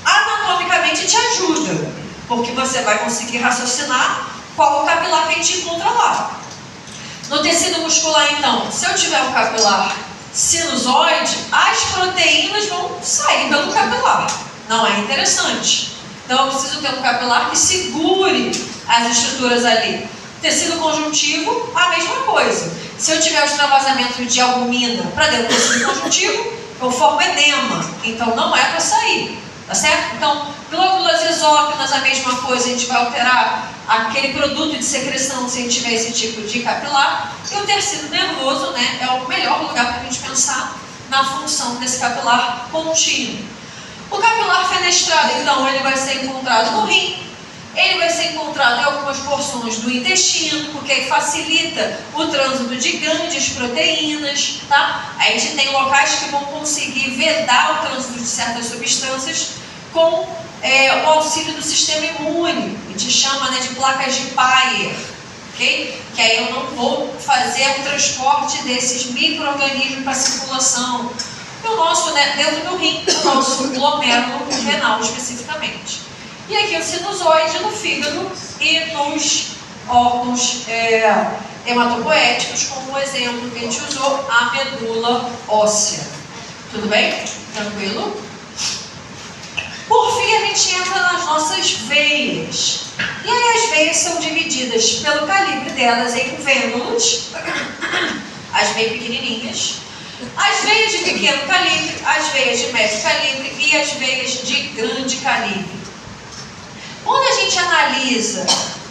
anatomicamente te ajuda, porque você vai conseguir raciocinar qual o capilar que a gente encontra lá. No tecido muscular, então, se eu tiver um capilar sinusoide, as proteínas vão sair pelo capilar. Não é interessante. Então, eu preciso ter um capilar que segure as estruturas ali. Tecido conjuntivo, a mesma coisa. Se eu tiver o extravasamento de albumina para dentro do tecido conjuntivo, eu formo edema. Então, não é para sair. Tá certo? Então, glândulas exócrinas, a mesma coisa. A gente vai alterar aquele produto de secreção se a gente tiver esse tipo de capilar. E o tecido nervoso, né, é o melhor lugar para a gente pensar na função desse capilar contínuo. O capilar fenestrado, então, ele vai ser encontrado no rim. Ele vai ser encontrado em algumas porções do intestino, porque aí facilita o trânsito de grandes proteínas, tá? A gente tem locais que vão conseguir vedar o trânsito de certas substâncias com o auxílio do sistema imune. A gente chama, né, de placas de Peyer, ok? Que aí eu não vou fazer o transporte desses micro-organismos para a circulação. E o nosso, né, dentro do rim, o nosso glomérulo renal especificamente. E aqui o sinusoide no fígado e nos órgãos hematopoéticos, como o exemplo que a gente usou, a medula óssea. Tudo bem? Tranquilo? Por fim, a gente entra nas nossas veias. E aí as veias são divididas pelo calibre delas em vênulos, as bem pequenininhas, as veias de pequeno calibre, as veias de médio calibre e as veias de grande calibre. Quando a gente analisa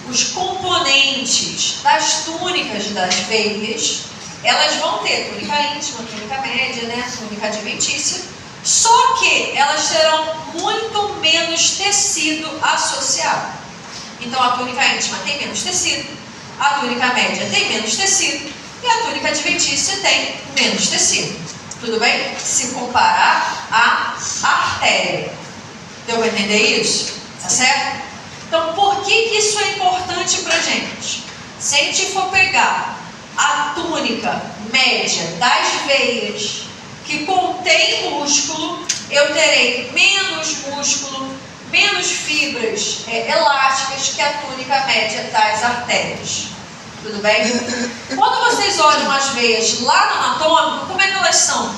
os componentes das túnicas das veias, elas vão ter túnica íntima, túnica média, né, túnica adventícia, só que elas terão muito menos tecido associado. Então a túnica íntima tem menos tecido, a túnica média tem menos tecido e a túnica adventícia tem menos tecido. Tudo bem? Se comparar à artéria. Deu para entender isso? Tá certo? Então, por que isso é importante para a gente? Se a gente for pegar a túnica média das veias que contém músculo, eu terei menos músculo, menos fibras elásticas que a túnica média das artérias. Tudo bem? Quando vocês olham as veias lá no anatômico, como é que elas são?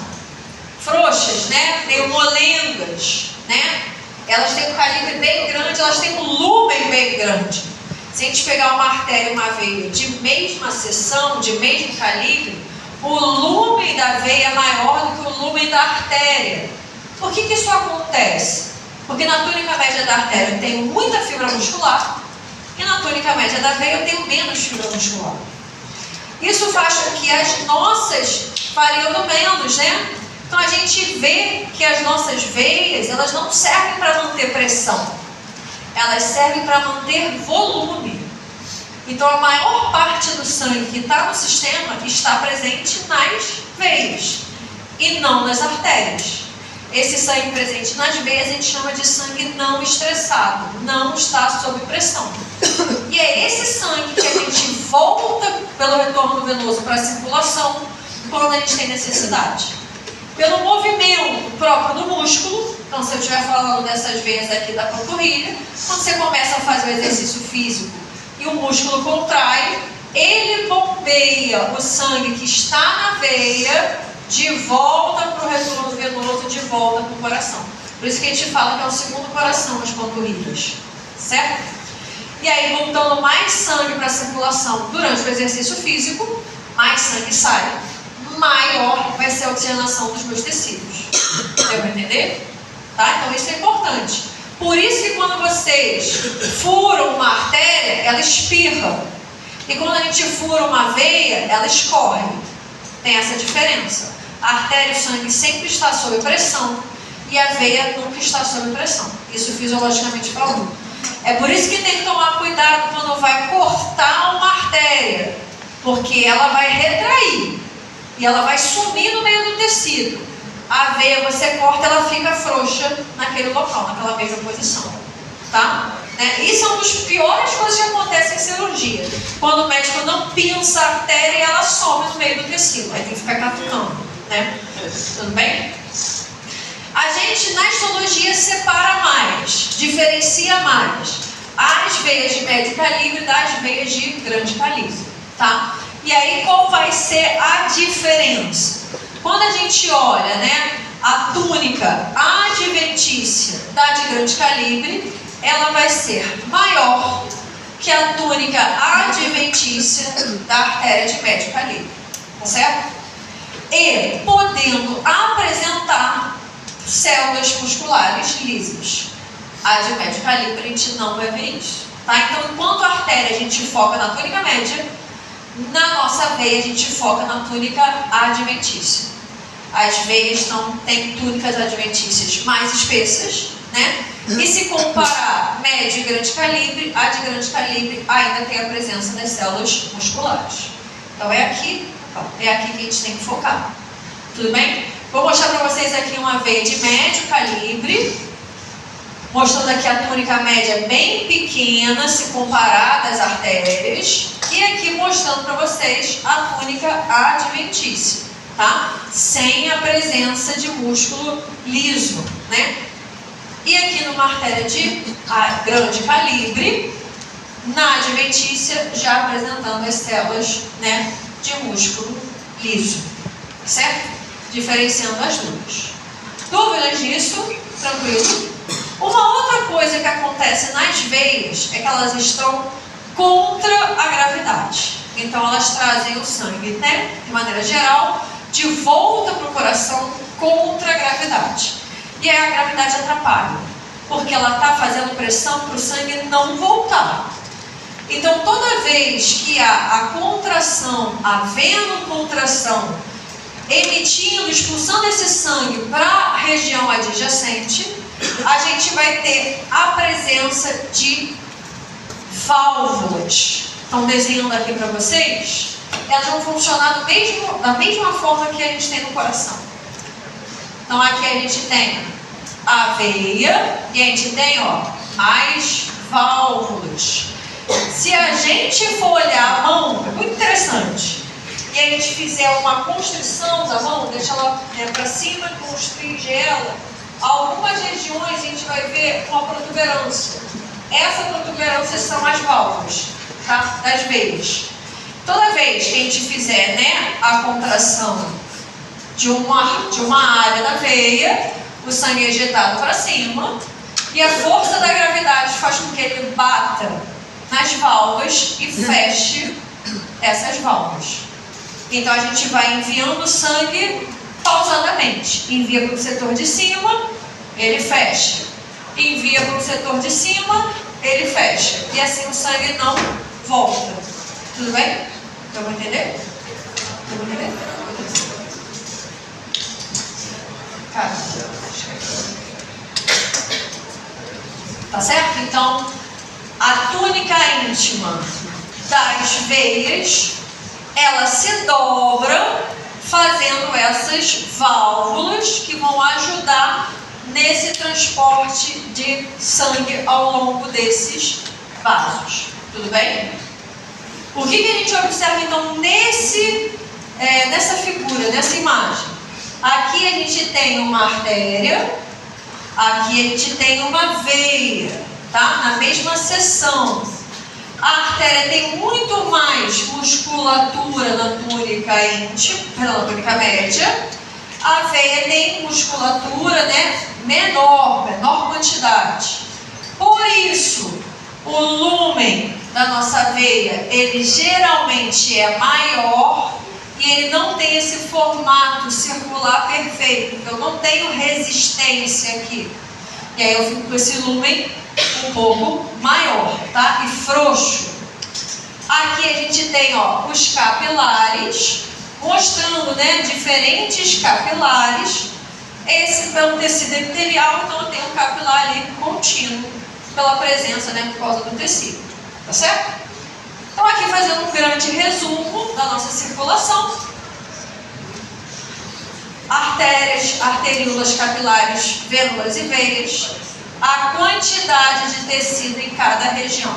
Frouxas, né? Meio molengas, né? Elas têm um calibre bem grande, elas têm um lumen bem grande. Se a gente pegar uma artéria e uma veia de mesma seção, de mesmo calibre, o lumen da veia é maior do que o lumen da artéria. Por que isso acontece? Porque na túnica média da artéria eu tenho muita fibra muscular e na túnica média da veia eu tenho menos fibra muscular. Isso faz com que as nossas variando menos, né? Então a gente vê que as nossas veias, elas não servem para manter pressão, elas servem para manter volume. Então a maior parte do sangue que está no sistema está presente nas veias e não nas artérias. Esse sangue presente nas veias a gente chama de sangue não estressado, não está sob pressão. E é esse sangue que a gente volta pelo retorno venoso para a circulação quando a gente tem necessidade. Pelo movimento próprio do músculo, então se eu estiver falando dessas veias aqui da panturrilha, quando você começa a fazer o exercício físico e o músculo contrai, ele bombeia o sangue que está na veia de volta para o retorno venoso, de volta para o coração. Por isso que a gente fala que é o segundo coração as panturrilhas, certo? E aí, voltando mais sangue para a circulação durante o exercício físico, mais sangue sai, maior vai ser a oxigenação dos meus tecidos. Deu para entender? Tá? Então isso é importante. Por isso que quando vocês furam uma artéria, ela espirra. E quando a gente fura uma veia, ela escorre. Tem essa diferença. A artéria e o sangue sempre está sob pressão e a veia nunca está sob pressão. Isso fisiologicamente falando. É por isso que tem que tomar cuidado quando vai cortar uma artéria, porque ela vai retrair e ela vai sumir no meio do tecido. A veia você corta, ela fica frouxa naquele local, naquela mesma posição, tá? Isso é uma das piores coisas que acontecem em cirurgia. Quando o médico não pinça a artéria e ela some no meio do tecido, aí tem que ficar catucando, né? Tudo bem? A gente na histologia separa mais, diferencia mais as veias de médio calibre das veias de grande calibre, tá? E aí qual vai ser a diferença? Quando a gente olha, né, a túnica adventícia da de grande calibre, ela vai ser maior que a túnica adventícia da artéria de médio calibre, certo? E podendo apresentar células musculares lisas. A de médio calibre a gente não vai ver isso, tá? Então, enquanto a artéria a gente foca na túnica média, na nossa veia a gente foca na túnica adventícia. As veias têm túnicas adventícias mais espessas, né? E se comparar médio e grande calibre, a de grande calibre ainda tem a presença das células musculares. Então é aqui que a gente tem que focar. Tudo bem? Vou mostrar para vocês aqui uma veia de médio calibre, mostrando aqui a túnica média bem pequena se comparada às artérias, e aqui mostrando para vocês a túnica adventícia, tá? Sem a presença de músculo liso, né? E aqui numa artéria de grande calibre, na adventícia, já apresentando as células, né, de músculo liso, certo? Diferenciando as duas. Dúvidas disso? Tranquilo? Uma outra coisa que acontece nas veias é que elas estão contra a gravidade. Então elas trazem o sangue, né, de maneira geral, de volta para o coração contra a gravidade. E aí a gravidade atrapalha, porque ela está fazendo pressão para o sangue não voltar. Então toda vez que há a contração, havendo contração, emitindo, expulsando esse sangue para a região adjacente, a gente vai ter a presença de válvulas. Estão desenhando aqui para vocês? Elas vão funcionar da mesma forma que a gente tem no coração. Então aqui a gente tem a veia e a gente tem, ó, as válvulas. Se a gente for olhar a mão, é muito interessante, e a gente fizer uma constrição da mão, deixa ela para cima, constringe ela, algumas regiões a gente vai ver uma protuberância. Essa protuberância são as válvulas, tá? Das veias. Toda vez que a gente fizer, né, a contração de uma área da veia, o sangue é ejetado para cima e a força da gravidade faz com que ele bata nas válvulas e feche essas válvulas. Então a gente vai enviando sangue pausadamente. Envia para o setor de cima, ele fecha. Envia para o setor de cima, ele fecha. E assim o sangue não volta. Tudo bem? Deu para entender? Deu para entender? Cara, tá certo? Então, a túnica íntima das veias, ela se dobra fazendo essas válvulas que vão ajudar nesse transporte de sangue ao longo desses vasos. Tudo bem? O que a gente observa então nessa figura, nessa imagem? Aqui a gente tem uma artéria, aqui a gente tem uma veia, tá? Na mesma seção. A artéria tem muito mais musculatura na túnica íntima, na túnica média. A veia tem musculatura, né, menor quantidade. Por isso, o lúmen da nossa veia, ele geralmente é maior e ele não tem esse formato circular perfeito. Eu não tenho resistência aqui. E aí eu fico com esse lumen um pouco maior, tá? E frouxo. Aqui a gente tem, ó, os capilares, mostrando, né, diferentes capilares. Esse é um tecido epitelial, então eu tenho um capilar ali contínuo, pela presença, né, por causa do tecido. Tá certo? Então aqui fazendo um grande resumo da nossa circulação. Artérias, arteríolas, capilares, vênulas e veias. A quantidade de tecido em cada região.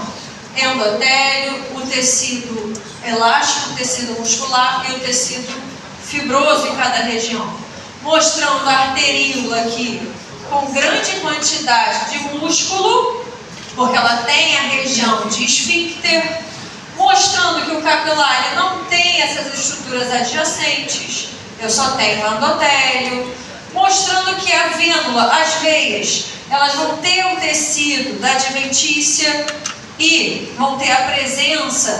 Endotélio, o tecido elástico, o tecido muscular e o tecido fibroso em cada região. Mostrando a arteríola aqui com grande quantidade de músculo, porque ela tem a região de esfíncter. Mostrando que o capilar ele não tem essas estruturas adjacentes. Eu só tenho endotélio. Mostrando que a vênula, as veias, elas vão ter o tecido da adventícia e vão ter a presença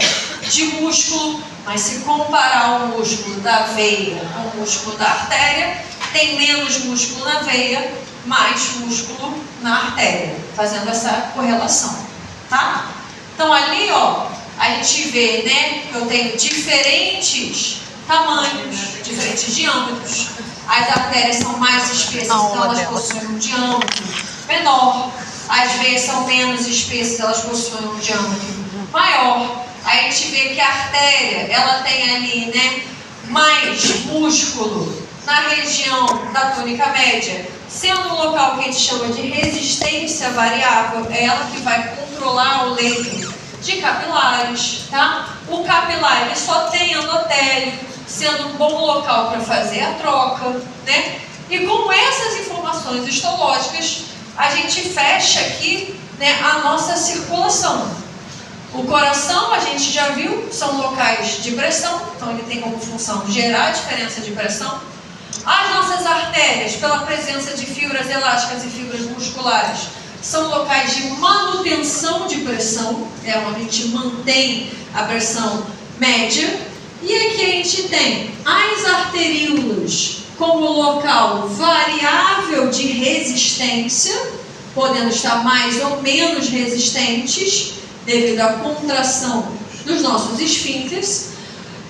de músculo, mas se comparar o músculo da veia com o músculo da artéria, tem menos músculo na veia, mais músculo na artéria, fazendo essa correlação, tá? Então ali, ó, a gente vê, né, que eu tenho diferentes tamanhos, diferentes diâmetros. As artérias são mais espessas, então elas possuem um diâmetro menor. As veias são menos espessas, elas possuem um diâmetro maior. Aí a gente vê que a artéria, ela tem ali, né, mais músculo na região da túnica média, sendo um local que a gente chama de resistência variável, é ela que vai controlar o leito de capilares, tá? O capilar, ele só tem endotélio, sendo um bom local para fazer a troca, né? E com essas informações histológicas, a gente fecha aqui, né, a nossa circulação. O coração, a gente já viu, são locais de pressão, então ele tem como função gerar a diferença de pressão. As nossas artérias, pela presença de fibras elásticas e fibras musculares, são locais de manutenção de pressão, é onde a gente mantém a pressão média. E aqui a gente tem as arteríolas como local variável de resistência, podendo estar mais ou menos resistentes devido à contração dos nossos esfíncteres.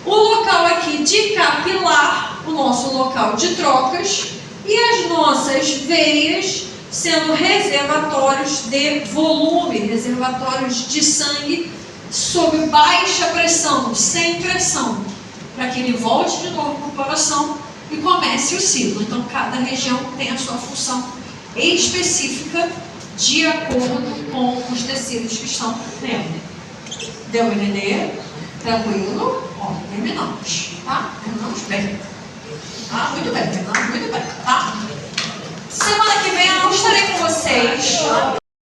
O local aqui de capilar, o nosso local de trocas, e as nossas veias sendo reservatórios de volume, reservatórios de sangue sob baixa pressão, sem pressão, para que ele volte de novo para o coração e comece o ciclo. Então, cada região tem a sua função específica de acordo com os tecidos que estão nela. Deu uma ideia? Tranquilo? Ó, terminamos, tá? Terminamos bem. Tá? Muito bem, terminamos muito bem, tá? Semana que vem eu estarei com vocês.